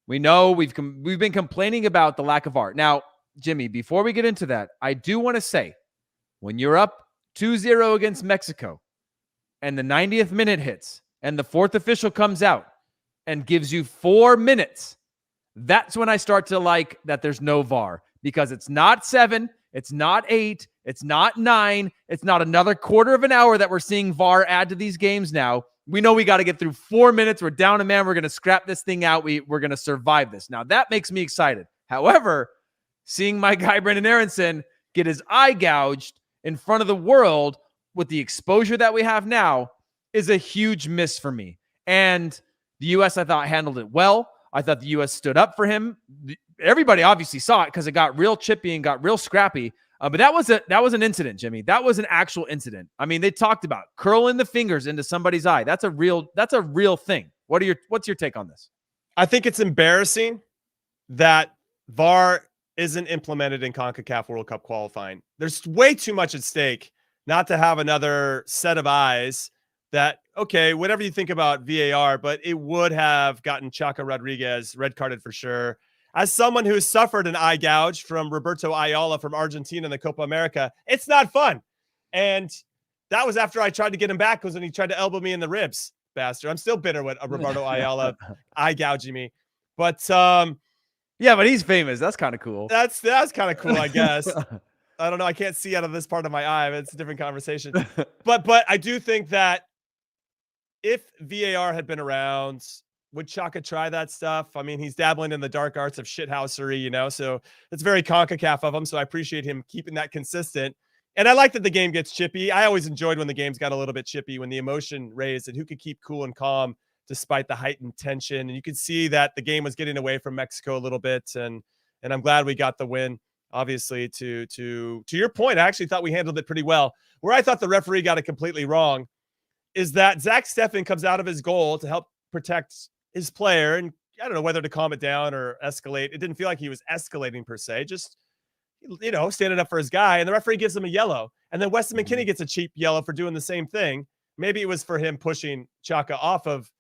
Speaker 1: We know we've been complaining about the lack of VAR. Now, Jimmy, before we get into that, I do want to say, when you're up 2-0 against Mexico and the 90th minute hits and the 4th official comes out and gives you 4 minutes, that's when I start to like that there's no VAR, because it's not 7, it's not 8, it's not 9, it's not another quarter of an hour that we're seeing VAR add to these games now. We know we got to get through 4 minutes. We're down a man. We're going to scrap this thing out. We're going to survive this. Now, that makes me excited. However, seeing my guy Brenden Aaronson get his eye gouged in front of the world with the exposure that we have now is a huge miss for me. And the U.S., I thought, handled it well. I thought the U.S. stood up for him. Everybody obviously saw it because it got real chippy and got real scrappy. But that was an incident, Jimmy. That was an actual incident. I mean, they talked about curling the fingers into somebody's eye. That's a real thing. What's your take on this?
Speaker 2: I think it's embarrassing that VAR isn't implemented in CONCACAF World Cup qualifying. There's way too much at stake not to have another set of eyes that, okay, whatever you think about VAR, but it would have gotten Chaca Rodriguez red carded for sure. As someone who suffered an eye gouge from Roberto Ayala from Argentina in the Copa America, it's not fun. And that was after I tried to get him back, because when he tried to elbow me in the ribs, bastard. I'm still bitter with Roberto Ayala eye gouging me. But
Speaker 1: yeah, but he's famous. That's kind of cool.
Speaker 2: That's kind of cool, I guess. I don't know. I can't see out of this part of my eye, but it's a different conversation. But I do think that if VAR had been around, would Chaka try that stuff? I mean, he's dabbling in the dark arts of shithousery, so it's very CONCACAF of him. So I appreciate him keeping that consistent. And I like that the game gets chippy. I always enjoyed when the games got a little bit chippy, when the emotion raised, and who could keep cool and calm despite the heightened tension. And you could see that the game was getting away from Mexico a little bit. And I'm glad we got the win. Obviously, to your point, I actually thought we handled it pretty well. Where I thought the referee got it completely wrong is that Zach Steffen comes out of his goal to help protect his player, and I don't know whether to calm it down or escalate. It didn't feel like he was escalating per se, just, standing up for his guy, and the referee gives him a yellow. And then Weston McKennie gets a cheap yellow for doing the same thing. Maybe it was for him pushing Chaka off of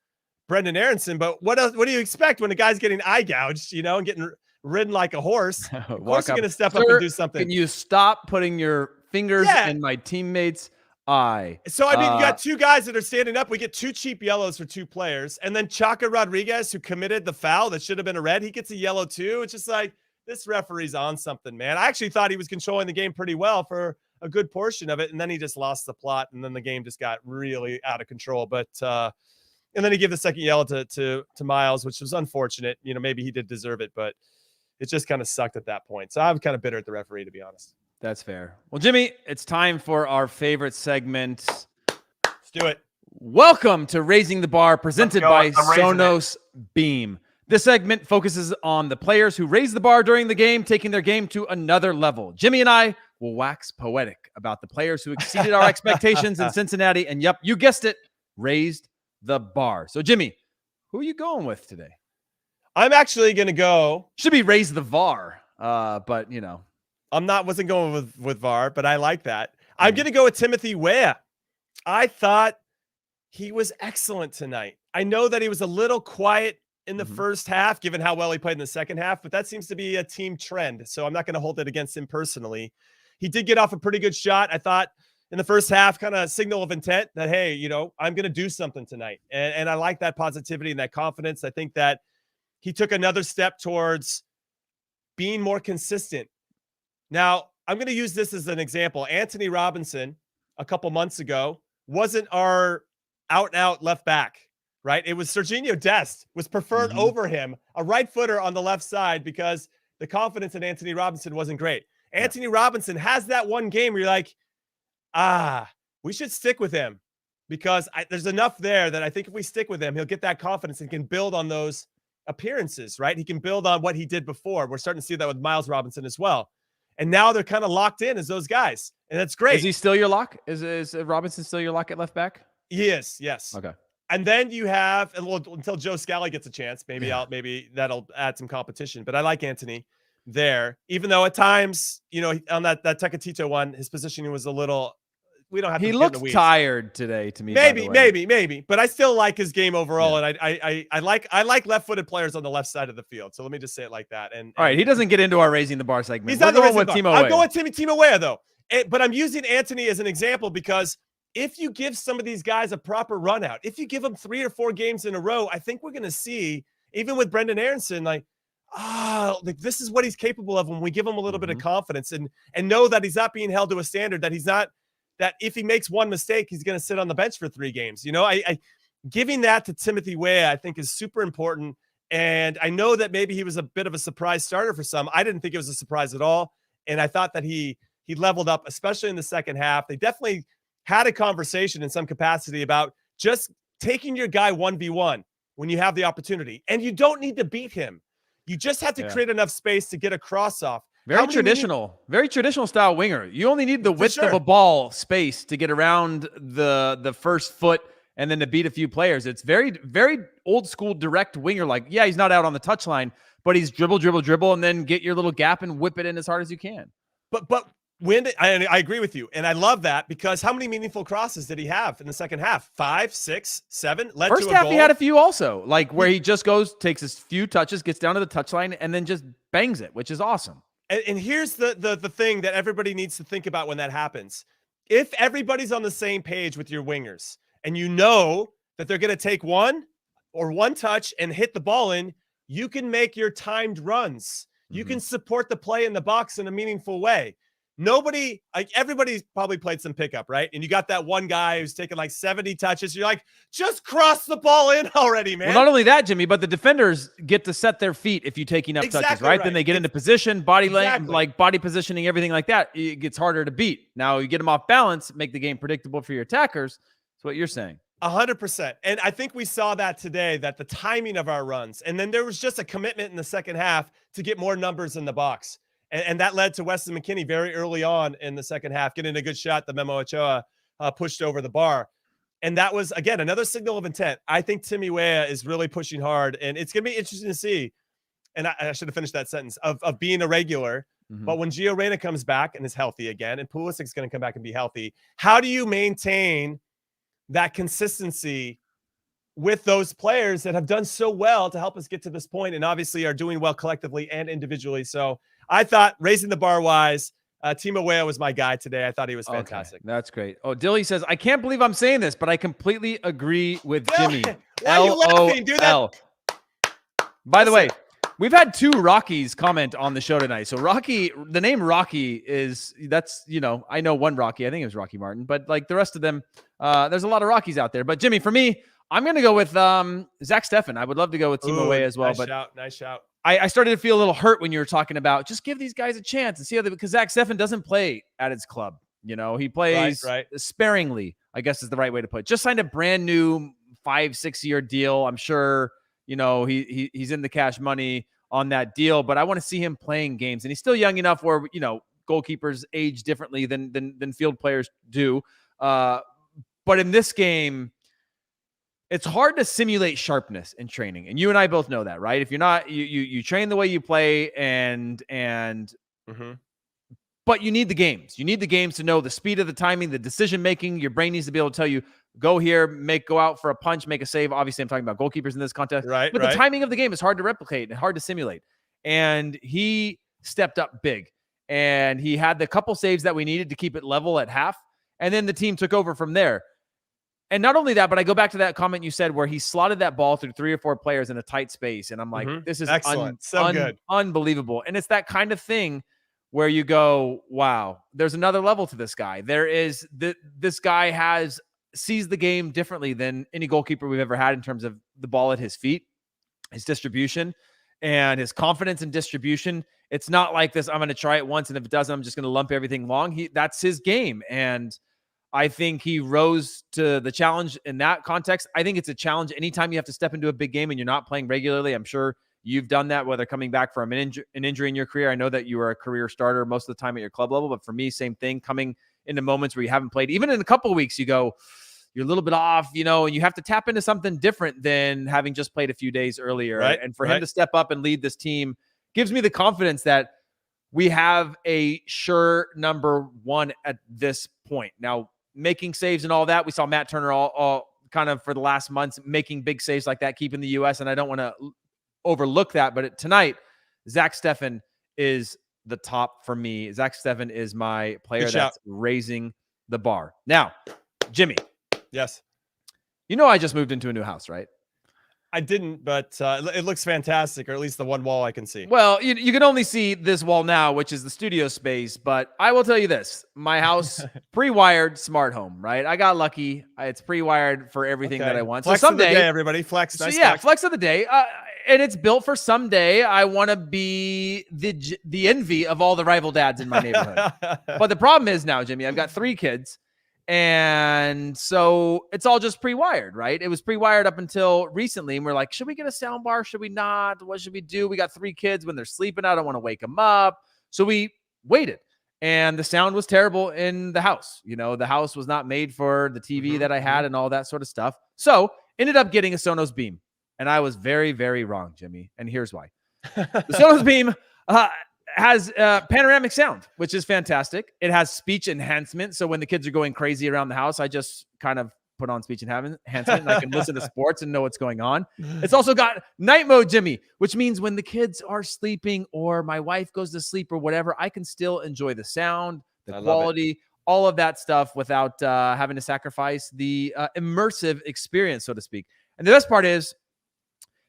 Speaker 2: Brenden Aaronson, but what else? What do you expect when a guy's getting eye gouged, and getting ridden like a horse? Of course he's going to step up and do something.
Speaker 1: Can you stop putting your fingers in my teammate's eye?
Speaker 2: So, I mean, you got 2 guys that are standing up. We get 2 cheap yellows for 2 players. And then Chaca Rodriguez, who committed the foul that should have been a red, he gets a yellow too. It's just like, this referee's on something, man. I actually thought he was controlling the game pretty well for a good portion of it. And then he just lost the plot. And then the game just got really out of control. But, and then he gave the second yellow to Miles, which was unfortunate. Maybe he did deserve it, but it just kind of sucked at that point. So I'm kind of bitter at the referee, to be honest.
Speaker 1: That's fair. Well, Jimmy, it's time for our favorite segment.
Speaker 2: Let's do it.
Speaker 1: Welcome to Raising the Bar, presented by Sonos Beam. This segment focuses on the players who raise the bar during the game, taking their game to another level. Jimmy and I will wax poetic about the players who exceeded our expectations in Cincinnati. And yep, you guessed it, raised the bar. So, Jimmy, who are you going with today?
Speaker 2: I'm actually going to go.
Speaker 1: Should be raise the VAR, but,
Speaker 2: wasn't going with VAR, but I like that. I'm going to go with Timothy Weah. I thought he was excellent tonight. I know that he was a little quiet in the first half, given how well he played in the second half, but that seems to be a team trend. So I'm not going to hold it against him personally. He did get off a pretty good shot, I thought, in the first half, kind of signal of intent that, hey, I'm going to do something tonight. And I like that positivity and that confidence. I think that he took another step towards being more consistent. Now, I'm going to use this as an example. Anthony Robinson, a couple months ago, wasn't our out and out left back, right? It was Serginho Dest was preferred over him, a right footer on the left side, because the confidence in Anthony Robinson wasn't great. Anthony Robinson has that one game where you're like, we should stick with him, because there's enough there that I think if we stick with him, he'll get that confidence and can build on those appearances, right? He can build on what he did before. We're starting to see that with Miles Robinson as well. And now they're kind of locked in as those guys. And that's great.
Speaker 1: Is he still your lock? Is Robinson still your lock at left back?
Speaker 2: He is, yes.
Speaker 1: Okay.
Speaker 2: And then you have, until Joe Scally gets a chance, maybe that'll add some competition. But I like Anthony there, even though at times, on that Tecatito one, his positioning was a little. We don't have.
Speaker 1: He
Speaker 2: to
Speaker 1: looked
Speaker 2: get in the weeds.
Speaker 1: tired today to me.
Speaker 2: Maybe. But I still like his game overall, and I like left-footed players on the left side of the field. So let me just say it like that. And
Speaker 1: all right, he doesn't get into our raising the bar segment.
Speaker 2: He's not going with
Speaker 1: Timo
Speaker 2: I'm
Speaker 1: Weah.
Speaker 2: going with Timo Weah though. But I'm using Anthony as an example because if you give some of these guys a proper run out, if you give them 3 or 4 games in a row, I think we're going to see, even with Brendan Aronson, this is what he's capable of when we give him a little bit of confidence and know that he's not being held to a standard, that he's not, that if he makes one mistake, he's going to sit on the bench for 3 games. I giving that to Timothy Weah, I think, is super important. And I know that maybe he was a bit of a surprise starter for some. I didn't think it was a surprise at all. And I thought that he leveled up, especially in the second half. They definitely had a conversation in some capacity about just taking your guy 1v1 when you have the opportunity. And you don't need to beat him. You just have to create enough space to get a cross off.
Speaker 1: Very traditional style winger. You only need the width of a ball space to get around the first foot and then to beat a few players. It's very, very old school direct winger. Like, yeah, he's not out on the touchline, but he's dribble, and then get your little gap and whip it in as hard as you can.
Speaker 2: But when I agree with you, and I love that, because how many meaningful crosses did he have in the second half? 5, 6, 7 led
Speaker 1: First
Speaker 2: to a
Speaker 1: half
Speaker 2: goal.
Speaker 1: he had a few also, like where he just goes, takes a few touches, gets down to the touchline, and then just bangs it, which is awesome.
Speaker 2: And here's the thing that everybody needs to think about when that happens. If everybody's on the same page with your wingers and you know that they're going to take one touch and hit the ball in, you can make your timed runs. You can support the play in the box in a meaningful way. Everybody's probably played some pickup, right? And you got that one guy who's taking like 70 touches. You're like, just cross the ball in already, man.
Speaker 1: Well, not only that, Jimmy, but the defenders get to set their feet if you take enough touches, right? Then they get into position, body length, like body positioning, everything like that. It gets harder to beat. Now you get them off balance, make the game predictable for your attackers. That's what you're saying.
Speaker 2: 100%. And I think we saw that today, that the timing of our runs, and then there was just a commitment in the second half to get more numbers in the box. And that led to Weston McKennie very early on in the second half, getting a good shot. The Memo Ochoa pushed over the bar. And that was, again, another signal of intent. I think Timmy Weah is really pushing hard. And it's going to be interesting to see. And I should have finished that sentence, of being a regular. But when Gio Reyna comes back and is healthy again, and Pulisic is going to come back and be healthy, how do you maintain that consistency with those players that have done so well to help us get to this point and obviously are doing well collectively and individually? So I thought, raising the bar wise, Timo Weah was my guy today. I thought he was fantastic.
Speaker 1: Okay, that's great. Oh, Dilly says, I can't believe I'm saying this, but I completely agree with Jimmy.
Speaker 2: Why are you laughing? Do that.
Speaker 1: By the way, we've had 2 Rockies comment on the show tonight. So Rocky, the name Rocky I know one Rocky. I think it was Rocky Martin, but like the rest of them, there's a lot of Rockies out there. But Jimmy, for me, I'm going to go with Zach Steffen. I would love to go with Timo Weah as well.
Speaker 2: Nice shout.
Speaker 1: I started to feel a little hurt when you were talking about just give these guys a chance and see how because Zach Steffen doesn't play at his club. He plays sparingly, I guess is the right way to put it. Just signed a brand new 5-6 year deal. I'm sure, he's in the cash money on that deal, but I want to see him playing games. And he's still young enough where, goalkeepers age differently than field players do. But in this game, it's hard to simulate sharpness in training. And you and I both know that, right? If you're not, you train the way you play but you need the games. You need the games to know the speed of the timing, the decision-making. Your brain needs to be able to tell you, go here, go out for a punch, make a save. Obviously, I'm talking about goalkeepers in this contest. But the timing of the game is hard to replicate and hard to simulate. And he stepped up big. And he had the couple saves that we needed to keep it level at half. And then the team took over from there. And not only that, but I go back to that comment you said where he slotted that ball through 3 or 4 players in a tight space. And I'm like, this is
Speaker 2: excellent. Good.
Speaker 1: Unbelievable. And it's that kind of thing where you go, wow, there's another level to this guy. There is this guy has sees the game differently than any goalkeeper we've ever had in terms of the ball at his feet, his distribution, and his confidence in distribution. It's not like this, I'm going to try it once, and if it doesn't, I'm just going to lump everything long. That's his game. And I think he rose to the challenge in that context. I think it's a challenge anytime you have to step into a big game and you're not playing regularly. I'm sure you've done that, whether coming back from an injury in your career. I know that you were a career starter most of the time at your club level, but for me, same thing, coming into moments where you haven't played. Even in a couple of weeks, you go, you're a little bit off, and you have to tap into something different than having just played a few days earlier.
Speaker 2: Right,
Speaker 1: and for him to step up and lead this team gives me the confidence that we have a sure number one at this point. Now, making saves and all that, we saw Matt Turner all kind of for the last months making big saves like that, keeping the U.S., and I don't want to overlook that. But tonight, Zach Steffen is the top for me. Zach Steffen is my player that's raising the bar. Now, Jimmy.
Speaker 2: Yes.
Speaker 1: I just moved into a new house, right?
Speaker 2: I didn't, but it looks fantastic, or at least the one wall I can see.
Speaker 1: Well, you can only see this wall now, which is the studio space. But I will tell you this. My house, pre-wired smart home, right? I got lucky. It's pre-wired for everything that I want.
Speaker 2: Flex
Speaker 1: so someday,
Speaker 2: of the day, everybody. Flex. Nice
Speaker 1: flex of the day. And it's built for someday. I want to be the envy of all the rival dads in my neighborhood. But the problem is now, Jimmy, I've got 3 kids. And so it's all just pre-wired, right? It was pre-wired up until recently. And we're like, should we get a sound bar? Should we not? What should we do? We got 3 kids. When they're sleeping, I don't want to wake them up. So we waited. And the sound was terrible in the house. The house was not made for the TV that I had and all that sort of stuff. So ended up getting a Sonos Beam. And I was very, very wrong, Jimmy. And here's why. The Sonos Beam has panoramic sound, which is fantastic. It has speech enhancement. So when the kids are going crazy around the house, I just kind of put on speech enhancement and I can listen to sports and know what's going on. It's also got night mode, Jimmy, which means when the kids are sleeping or my wife goes to sleep or whatever, I can still enjoy the sound, the quality, all of that stuff without having to sacrifice the immersive experience, so to speak. And the best part is,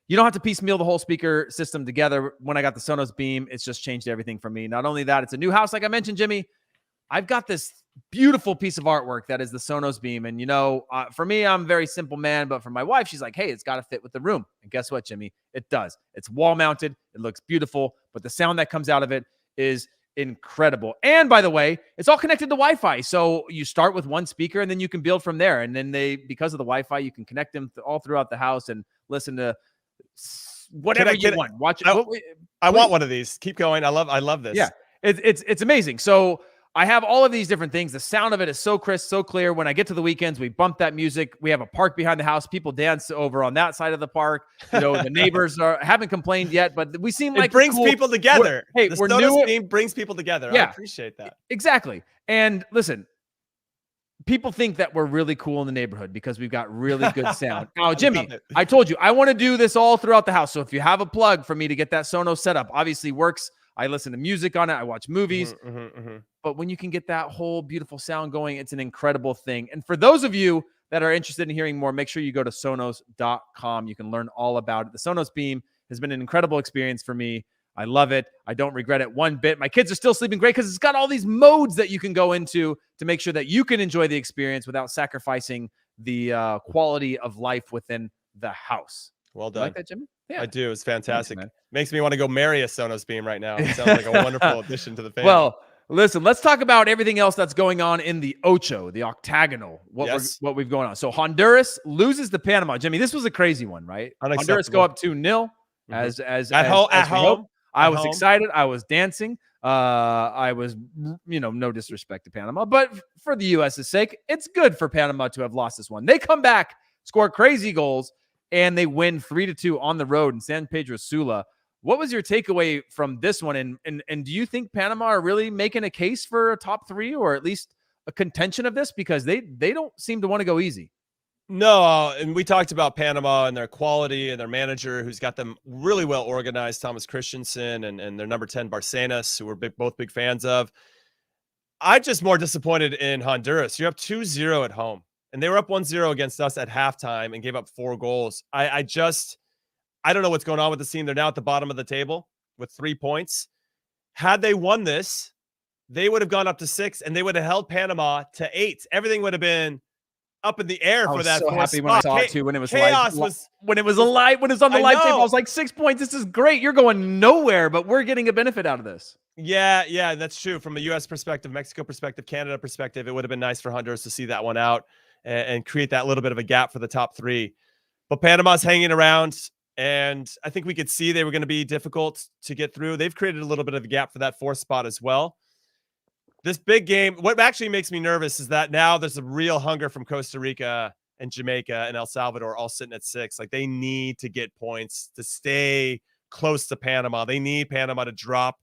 Speaker 1: you don't have to piecemeal the whole speaker system together. When I got the Sonos Beam, it's just changed everything for me. Not only that, it's a new house, like I mentioned, Jimmy. I've got this beautiful piece of artwork that is the Sonos Beam. And, for me, I'm a very simple man. But for my wife, she's like, hey, it's got to fit with the room. And guess what, Jimmy? It does. It's wall mounted. It looks beautiful. But the sound that comes out of it is incredible. And by the way, it's all connected to Wi-Fi. So you start with one speaker and then you can build from there. And then because of the Wi-Fi, you can connect them all throughout the house and listen to whatever you want. Watch it.
Speaker 2: I want one of these. Keep going. I love this.
Speaker 1: Yeah, it's amazing. So I have all of these different things. The sound of it is so crisp, so clear. When I get to the weekends, we bump that music. We have a park behind the house. People dance over on that side of the park. The neighbors haven't complained yet, but we seem like
Speaker 2: it brings people together.
Speaker 1: The
Speaker 2: Sonos Beam brings people together. Yeah, I appreciate that.
Speaker 1: Exactly. And listen, people think that we're really cool in the neighborhood because we've got really good sound. Now, Jimmy, I told you, I want to do this all throughout the house. So if you have a plug for me to get that Sonos set up, obviously works. I listen to music on it. I watch movies. But when you can get that whole beautiful sound going, it's an incredible thing. And for those of you that are interested in hearing more, make sure you go to Sonos.com. You can learn all about it. The Sonos Beam has been an incredible experience for me. I love it. I don't regret it one bit. My kids are still sleeping great because it's got all these modes that you can go into to make sure that you can enjoy the experience without sacrificing the quality of life within the house.
Speaker 2: Well done.
Speaker 1: You like that, Jimmy? Yeah.
Speaker 2: I do. It's fantastic.
Speaker 1: Thanks,
Speaker 2: makes me want to go marry a Sonos Beam right now. It sounds like a wonderful addition to the family.
Speaker 1: Well, listen, let's talk about everything else that's going on in the Ocho, the octagonal, what we've going on. So Honduras loses to Panama. Jimmy, this was a crazy one, right? Honduras go up 2-0 as
Speaker 2: at home.
Speaker 1: I was excited. I was dancing. I was, no disrespect to Panama, but for the U.S.'s sake, it's good for Panama to have lost this one. They come back, score crazy goals, and they win 3-2 on the road in San Pedro Sula. What was your takeaway from this one? And do you think Panama are really making a case for a top 3 or at least a contention of this? Because they don't seem to want to go easy.
Speaker 2: No, and we talked about Panama and their quality and their manager who's got them really well organized, Thomas Christensen, and their number 10, Barcenas, who we're both big fans of. I'm just more disappointed in Honduras. You're up 2-0 at home, and they were up 1-0 against us at halftime and gave up 4 goals. I don't know what's going on with the team. They're now at the bottom of the table with 3 points. Had they won this, they would have gone up to 6, and they would have held Panama to 8. Everything would have been up in the air
Speaker 1: I
Speaker 2: for
Speaker 1: was
Speaker 2: that
Speaker 1: so
Speaker 2: fourth
Speaker 1: happy when I
Speaker 2: spot.
Speaker 1: saw it too. When it was
Speaker 2: Chaos
Speaker 1: live,
Speaker 2: was
Speaker 1: when it was alive, when it was on the
Speaker 2: I
Speaker 1: live tape, I
Speaker 2: know.
Speaker 1: was like, 6 points. This is great. You're going nowhere, but we're getting a benefit out of this.
Speaker 2: Yeah, that's true. From a U.S. perspective, Mexico perspective, Canada perspective, it would have been nice for Honduras to see that one out and create that little bit of a gap for the top three. But Panama's hanging around, and I think we could see they were going to be difficult to get through. They've created a little bit of a gap for that fourth spot as well. This big game, what actually makes me nervous is that now there's a real hunger from Costa Rica and Jamaica and El Salvador all sitting at 6. Like, they need to get points to stay close to Panama. They need Panama to drop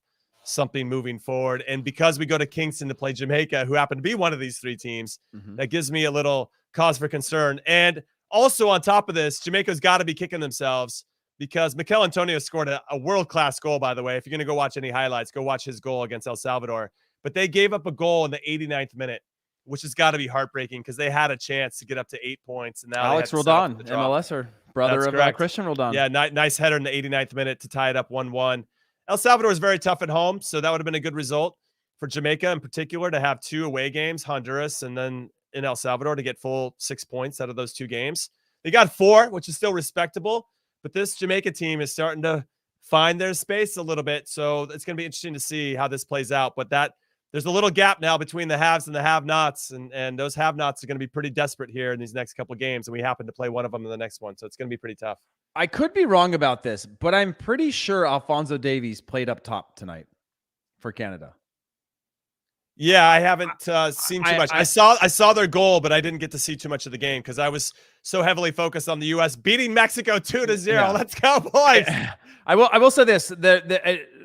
Speaker 2: something moving forward. And because we go to Kingston to play Jamaica, who happen to be one of these 3 teams, that gives me a little cause for concern. And also on top of this, Jamaica's got to be kicking themselves because Mikel Antonio scored a world-class goal, by the way. If you're going to go watch any highlights, go watch his goal against El Salvador. But they gave up a goal in the 89th minute, which has got to be heartbreaking because they had a chance to get up to 8 points. And now
Speaker 1: Alex Roldan, MLSer, brother of Christian Roldan.
Speaker 2: Yeah, nice header in the 89th minute to tie it up 1-1. El Salvador is very tough at home, so that would have been a good result for Jamaica in particular to have 2 away games, Honduras and then in El Salvador, to get full 6 points out of those 2 games. They got 4, which is still respectable, but this Jamaica team is starting to find their space a little bit, so it's going to be interesting to see how this plays out. But there's a little gap now between the haves and the have-nots, and those have-nots are going to be pretty desperate here in these next couple of games, and we happen to play one of them in the next one, so it's going to be pretty tough.
Speaker 1: I could be wrong about this, but I'm pretty sure Alphonso Davies played up top tonight for Canada.
Speaker 2: Yeah, I haven't seen too much. I saw their goal, but I didn't get to see too much of the game because I was so heavily focused on the U.S. beating Mexico 2-0. Yeah. Let's go, boys!
Speaker 1: I will say this: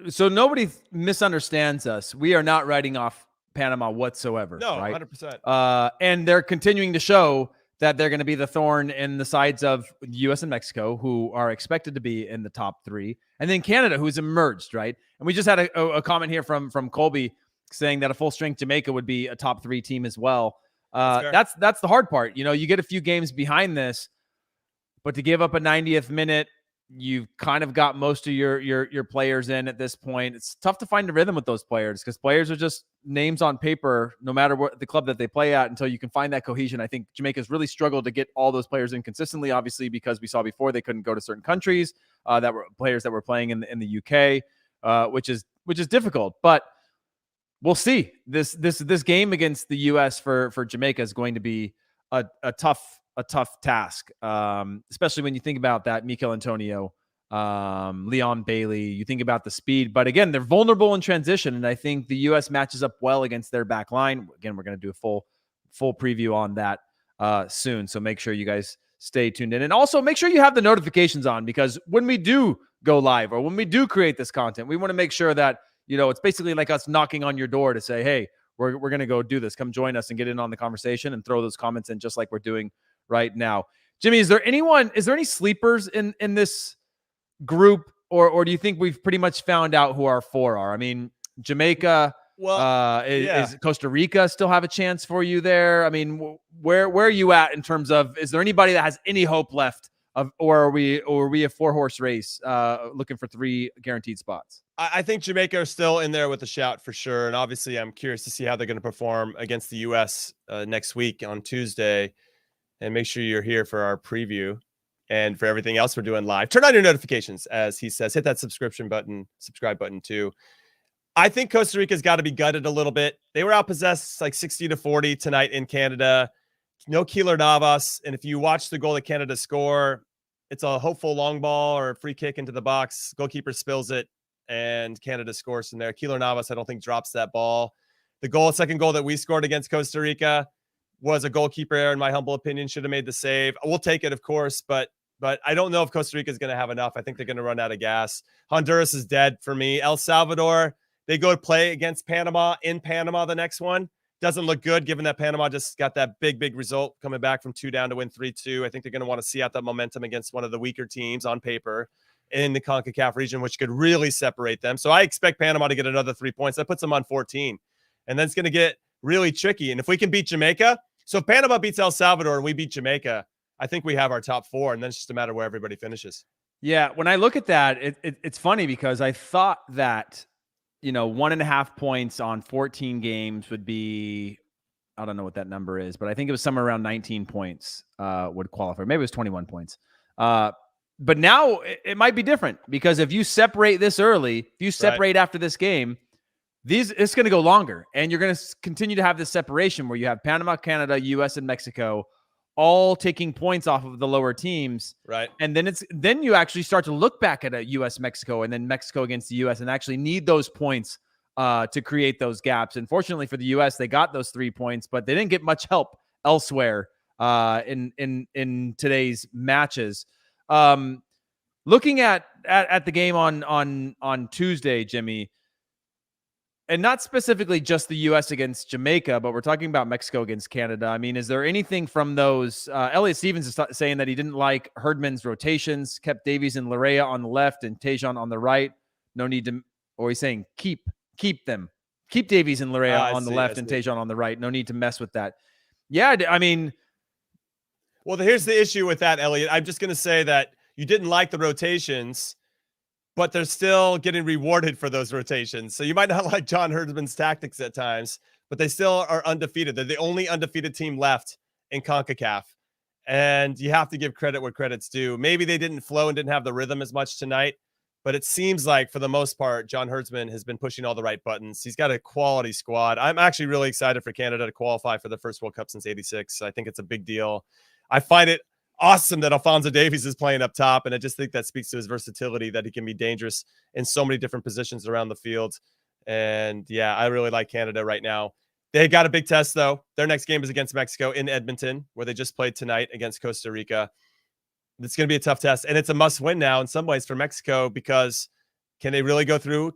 Speaker 1: so nobody misunderstands us. We are not writing off Panama whatsoever.
Speaker 2: No,
Speaker 1: right?
Speaker 2: 100%.
Speaker 1: And they're continuing to show that they're going to be the thorn in the sides of the U.S. and Mexico, who are expected to be in the top 3, and then Canada, who's emerged, right? And we just had a comment here from Colby saying that a full strength Jamaica would be a top 3 team as well. That's the hard part. You know, you get a few games behind this, but to give up a 90th minute, you've kind of got most of your players in at this point. It's tough to find a rhythm with those players because players are just names on paper, no matter what the club that they play at, until you can find that cohesion. I think Jamaica's really struggled to get all those players in consistently, obviously, because we saw before they couldn't go to certain countries that were players that were playing in the UK, which is difficult. But we'll see. This game against the U.S. for Jamaica is going to be a tough task, especially when you think about that Mikel Antonio, Leon Bailey. You think about the speed, but again, they're vulnerable in transition, and I think the U.S. matches up well against their back line. Again, we're going to do a full preview on that soon, so make sure you guys stay tuned in, and also make sure you have the notifications on, because when we do go live or when we do create this content, we want to make sure that it's basically like us knocking on your door to say, hey, we're going to go do this. Come join us and get in on the conversation and throw those comments in just like we're doing right now. Jimmy, is there any sleepers in this group, or do you think we've pretty much found out who our 4 are? I mean, Jamaica, is Costa Rica still have a chance for you there? I mean, where are you at in terms of, is there anybody that has any hope left or are we a 4-horse race looking for 3 guaranteed spots?
Speaker 2: I think Jamaica are still in there with a shout for sure. And obviously I'm curious to see how they're going to perform against the U.S. Next week on Tuesday. And make sure you're here for our preview and for everything else we're doing live. Turn on your notifications, as he says. Hit that subscribe button too. I think Costa Rica's got to be gutted a little bit. They were outpossessed like 60-40 tonight in Canada. No Keylor Navas. And if you watch the goal that Canada score, it's a hopeful long ball or a free kick into the box. Goalkeeper spills it, and Canada scores from there. Keylor Navas, I don't think, drops that ball. The second goal that we scored against Costa Rica was a goalkeeper error, in my humble opinion. Should have made the save. We'll take it, of course, but I don't know if Costa Rica is going to have enough. I think they're going to run out of gas. Honduras is dead for me. El Salvador, they go play against Panama in Panama. The next one doesn't look good, given that Panama just got that big result coming back from 2 down to win 3-2. I think they're going to want to see out that momentum against one of the weaker teams on paper in the CONCACAF region, which could really separate them. So I expect Panama to get another 3 points. That puts them on 14. And then it's going to get really tricky. And if we can beat Jamaica, so if Panama beats El Salvador and we beat Jamaica, I think we have our top 4, and then it's just a matter where everybody finishes.
Speaker 1: Yeah, when I look at that, it's funny because I thought that, 1.5 points on 14 games would be I don't know what that number is, but I think it was somewhere around 19 points would qualify. Maybe it was 21 points. But now it might be different, because if you separate this early, if you separate after this game, it's going to go longer, and you're going to continue to have this separation where you have Panama, Canada, US, and Mexico all taking points off of the lower teams.
Speaker 2: Right.
Speaker 1: And then you actually start to look back at a US, Mexico, and then Mexico against the US, and actually need those points to create those gaps. And fortunately for the US, they got those 3 points, but they didn't get much help elsewhere in today's matches. Looking at the game on Tuesday, Jimmy, and not specifically just the U.S. against Jamaica, but we're talking about Mexico against Canada. I mean, is there anything from those? Elliot Stevens is saying that he didn't like Herdman's rotations, kept Davies and Larea on the left and Tejan on the right. No need to, or he's saying keep them. Keep Davies and Larea on the left and Tejan on the right. No need to mess with that. Yeah, I mean.
Speaker 2: Well, here's the issue with that, Elliot. I'm just going to say that you didn't like the rotations, but they're still getting rewarded for those rotations. So you might not like John Herdman's tactics at times, but they still are undefeated. They're the only undefeated team left in CONCACAF. And you have to give credit where credit's due. Maybe they didn't flow and didn't have the rhythm as much tonight, but it seems like for the most part, John Herdman has been pushing all the right buttons. He's got a quality squad. I'm actually really excited for Canada to qualify for the first World Cup since '86. I think it's a big deal. I find it awesome that Alphonso Davies is playing up top, and I just think that speaks to his versatility, that he can be dangerous in so many different positions around the field. And yeah, I really like Canada right now. They got a big test, though. Their next game is against Mexico in Edmonton, where they just played tonight against Costa Rica. It's going to be a tough test, and it's a must-win now in some ways for Mexico, because can they really go through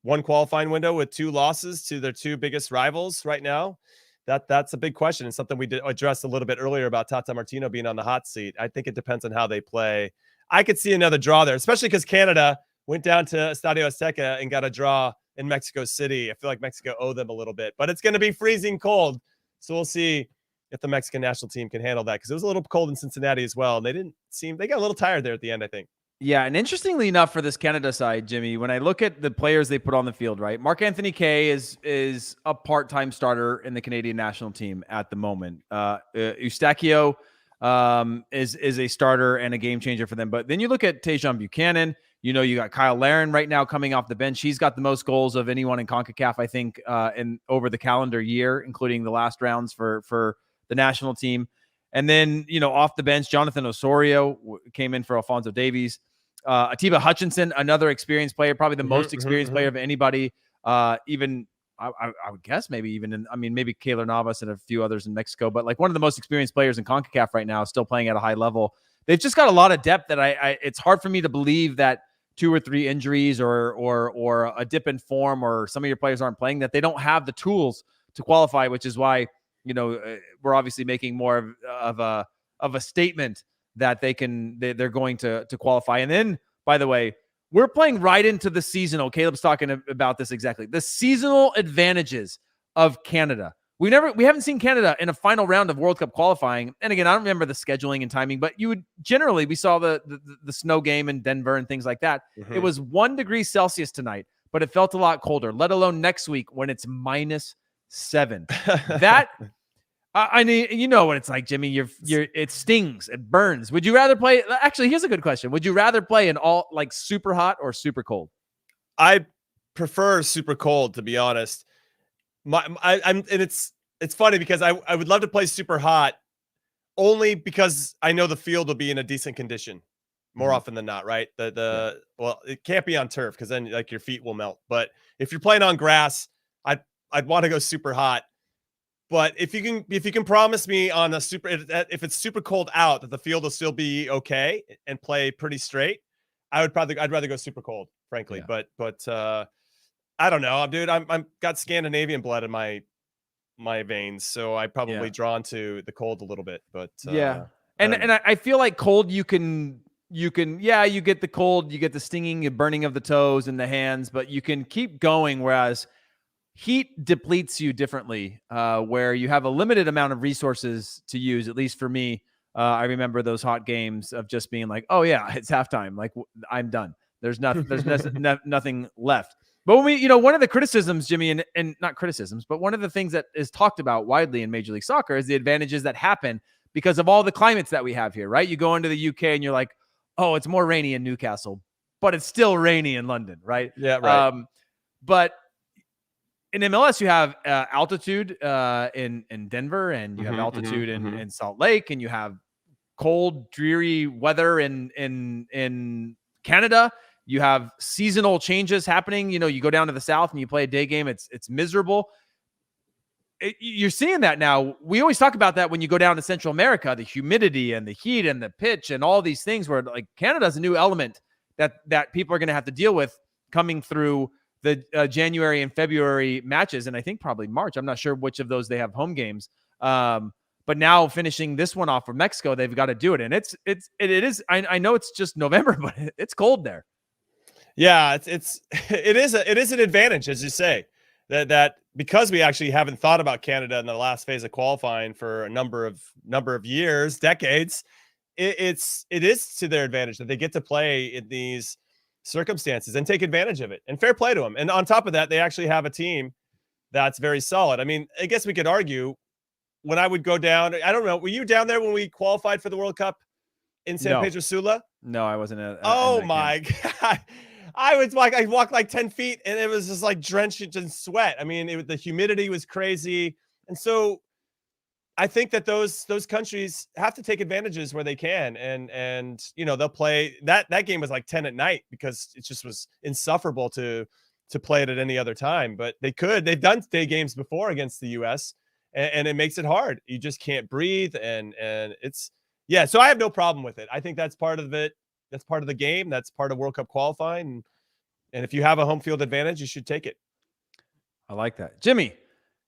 Speaker 2: one qualifying window with 2 losses to their 2 biggest rivals right now? That's a big question, and something we did address a little bit earlier about Tata Martino being on the hot seat. I think it depends on how they play. I could see another draw there, especially because Canada went down to Estadio Azteca and got a draw in Mexico City. I feel like Mexico owe them a little bit, but it's going to be freezing cold. So we'll see if the Mexican national team can handle that, because it was a little cold in Cincinnati as well. And they got a little tired there at the end, I think.
Speaker 1: Yeah, and interestingly enough, for this Canada side, Jimmy, when I look at the players they put on the field, right, Marc-Anthony Kaye is a part-time starter in the Canadian national team at the moment. Eustachio is a starter and a game changer for them. But then you look at Tejan Buchanan. You got Kyle Larin right now coming off the bench. He's got the most goals of anyone in CONCACAF, I think, over the calendar year, including the last rounds for the national team. And then, off the bench, Jonathan Osorio came in for Alphonso Davies. Atiba Hutchinson, another experienced player, probably the most experienced player of anybody. Even I would guess maybe maybe Keylor Navas and a few others in Mexico, but like one of the most experienced players in CONCACAF right now, still playing at a high level. They've just got a lot of depth that it's hard for me to believe that 2 or 3 injuries or a dip in form, or some of your players aren't playing, that they don't have the tools to qualify, which is why, we're obviously making more of a statement that they're going to qualify. And then, by the way, we're playing right into the seasonal. Caleb's talking about this exactly. The seasonal advantages of Canada. We haven't seen Canada in a final round of World Cup qualifying. And again, I don't remember the scheduling and timing, but we saw the snow game in Denver and things like that. It was 1 degree Celsius tonight, but it felt a lot colder, let alone next week when it's -7. That I mean, you know what it's like, Jimmy. It stings, it burns. Would you rather play? Actually, here's a good question. Would you rather play in all like super hot or super cold?
Speaker 2: I prefer super cold, to be honest. It's funny because I would love to play super hot, only because I know the field will be in a decent condition more often than not, right? Well, it can't be on turf because then like your feet will melt. But if you're playing on grass, I'd want to go super hot. But if you can promise me on if it's super cold out that the field will still be okay and play pretty straight, I'd rather go super cold, frankly. Yeah. But I don't know, dude. I'm got Scandinavian blood in my veins, so I probably drawn to the cold a little bit. But
Speaker 1: and I feel like cold you get the cold, you get the stinging, the burning of the toes and the hands, but you can keep going. Whereas heat depletes you differently, where you have a limited amount of resources to use. At least for me, I remember those hot games of just being like, "Oh yeah, it's halftime. Like I'm done. There's nothing left." But when we, one of the criticisms, Jimmy, and not criticisms, but one of the things that is talked about widely in Major League Soccer is the advantages that happen because of all the climates that we have here, right? You go into the UK and you're like, oh, it's more rainy in Newcastle, but it's still rainy in London, right?
Speaker 2: Yeah, right.
Speaker 1: But in MLS, you have altitude in Denver, and you have altitude in Salt Lake, and you have cold, dreary weather in Canada. You have seasonal changes happening. You go down to the South and you play a day game. It's miserable. You're seeing that now. We always talk about that when you go down to Central America, the humidity and the heat and the pitch and all these things where like Canada's a new element that people are going to have to deal with coming through the January and February matches. And I think probably March. I'm not sure which of those they have home games. But now finishing this one off for Mexico, they've got to do it. And it is, I know it's just November, but it's cold there.
Speaker 2: Yeah, it is an advantage, as you say, that because we actually haven't thought about Canada in the last phase of qualifying for a number of years, decades. It is to their advantage that they get to play in these circumstances and take advantage of it. And fair play to them. And on top of that, they actually have a team that's very solid. I mean, I guess we could argue when I would go down. I don't know. Were you down there when we qualified for the World Cup in San Pedro Sula?
Speaker 1: No, I wasn't.
Speaker 2: Oh my God. I walked like 10 feet and it was just like drenched in sweat. I mean, the humidity was crazy. And so I think that those countries have to take advantages where they can. And they'll play that game was like 10 at night because it just was insufferable to play it at any other time. But they've done day games before against the US and it makes it hard. You just can't breathe. And so I have no problem with it. I think that's part of it. That's part of the game. That's part of World Cup qualifying. And if you have a home field advantage, you should take it.
Speaker 1: I like that. Jimmy,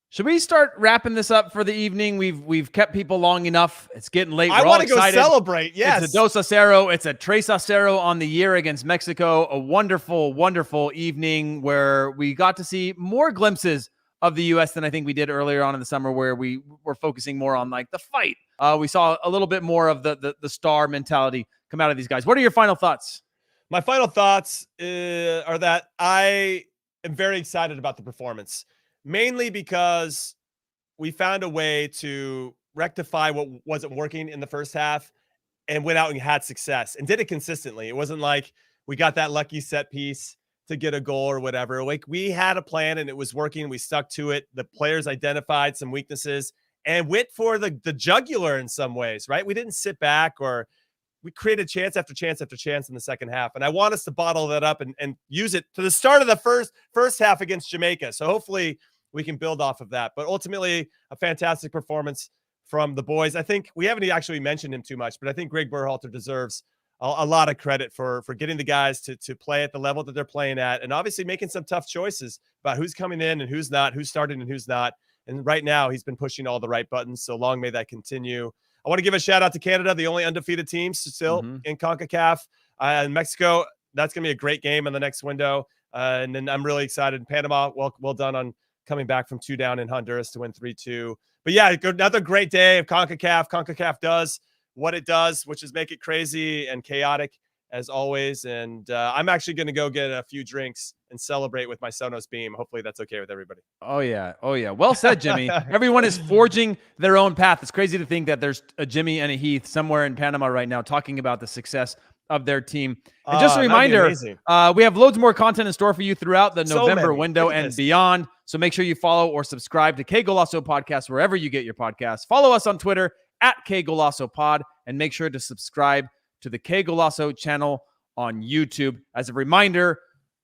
Speaker 1: should we start wrapping this up for the evening? We've kept people long enough. It's getting late.
Speaker 2: I want to go celebrate. Yes.
Speaker 1: It's a dos A CERO. It's a tres A CERO on the year against Mexico. A wonderful, wonderful evening where we got to see more glimpses of the U.S. than I think we did earlier on in the summer, where we were focusing more on like the fight. We saw a little bit more of the star mentality come out of these guys. What are your final thoughts?
Speaker 2: My final thoughts are that I am very excited about the performance, mainly because we found a way to rectify what wasn't working in the first half and went out and had success and did it consistently. It wasn't like we got that lucky set piece to get a goal or whatever. Like we had a plan and it was working. We stuck to it. The players identified some weaknesses and went for the jugular in some ways, right? We didn't sit back, or we created chance after chance after chance in the second half. And I want us to bottle that up and use it to the start of the first half against Jamaica. So hopefully we can build off of that. But ultimately, a fantastic performance from the boys. I think we haven't actually mentioned him too much, but I think Greg Berhalter deserves a lot of credit for getting the guys to play at the level that they're playing at, and obviously making some tough choices about who's coming in and who's not, who's starting and who's not. And right now he's been pushing all the right buttons. So long may that continue. I want to give a shout out to Canada, the only undefeated team still in CONCACAF. And Mexico, that's going to be a great game in the next window. And then I'm really excited. Panama, well done on coming back from 2 down in Honduras to win 3-2. But yeah, another great day of CONCACAF. CONCACAF does what it does, which is make it crazy and chaotic as always. And I'm actually going to go get a few drinks and celebrate with my Sonos Beam. Hopefully that's okay with everybody.
Speaker 1: Oh yeah. Well said, Jimmy. Everyone is forging their own path. It's crazy to think that there's a Jimmy and a Heath somewhere in Panama right now talking about the success of their team. And just a reminder, we have loads more content in store for you throughout the November window and beyond. So make sure you follow or subscribe to Qué Golazo Podcast wherever you get your podcasts. Follow us on Twitter at Qué Golazo Pod, and make sure to subscribe to the Qué Golazo channel on YouTube. As a reminder,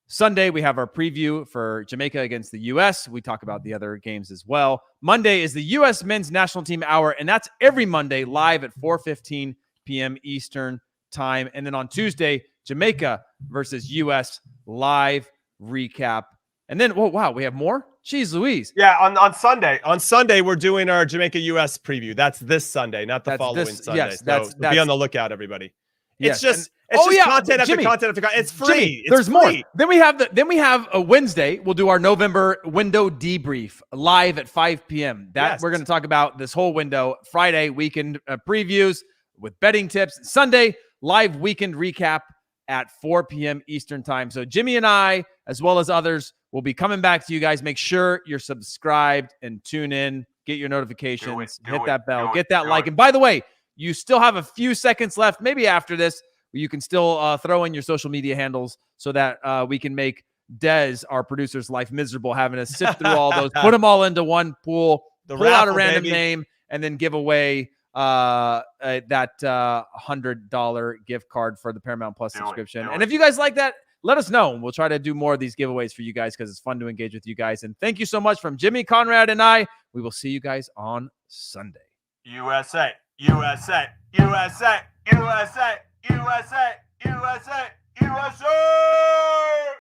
Speaker 1: Sunday we have our preview for Jamaica against the U.S. We talk about the other games as well. Monday is the U.S. Men's National Team Hour, and that's every Monday live at 4:15 p.m. Eastern Time. And then on Tuesday, Jamaica versus U.S. live recap. And then, we have more? Jeez Louise.
Speaker 2: Yeah, on Sunday. On Sunday, we're doing our Jamaica-U.S. preview. That's this Sunday, not the following Sunday. Yes, so be on the lookout, everybody. It's just content after content after content. It's free.
Speaker 1: Jimmy, there's more. Then we have a Wednesday. We'll do our November window debrief live at 5 p.m. We're going to talk about this whole window. Friday, weekend previews with betting tips. Sunday, live weekend recap at 4 p.m. Eastern Time. So Jimmy and I, as well as others, We'll be coming back to you guys. Make sure you're subscribed and tune in. Get your notifications. Hit that bell. Get that like. And by the way, you still have a few seconds left, maybe after this, where you can still throw in your social media handles so that we can make Dez, our producer's life miserable, having to sift through all those, put them all into one pool, pull out a random name, and then give away that $100 gift card for the Paramount Plus subscription. And if you guys like that, let us know. We'll try to do more of these giveaways for you guys because it's fun to engage with you guys. And thank you so much from Jimmy, Conrad, and I. We will see you guys on Sunday.
Speaker 3: USA, USA, USA, USA, USA.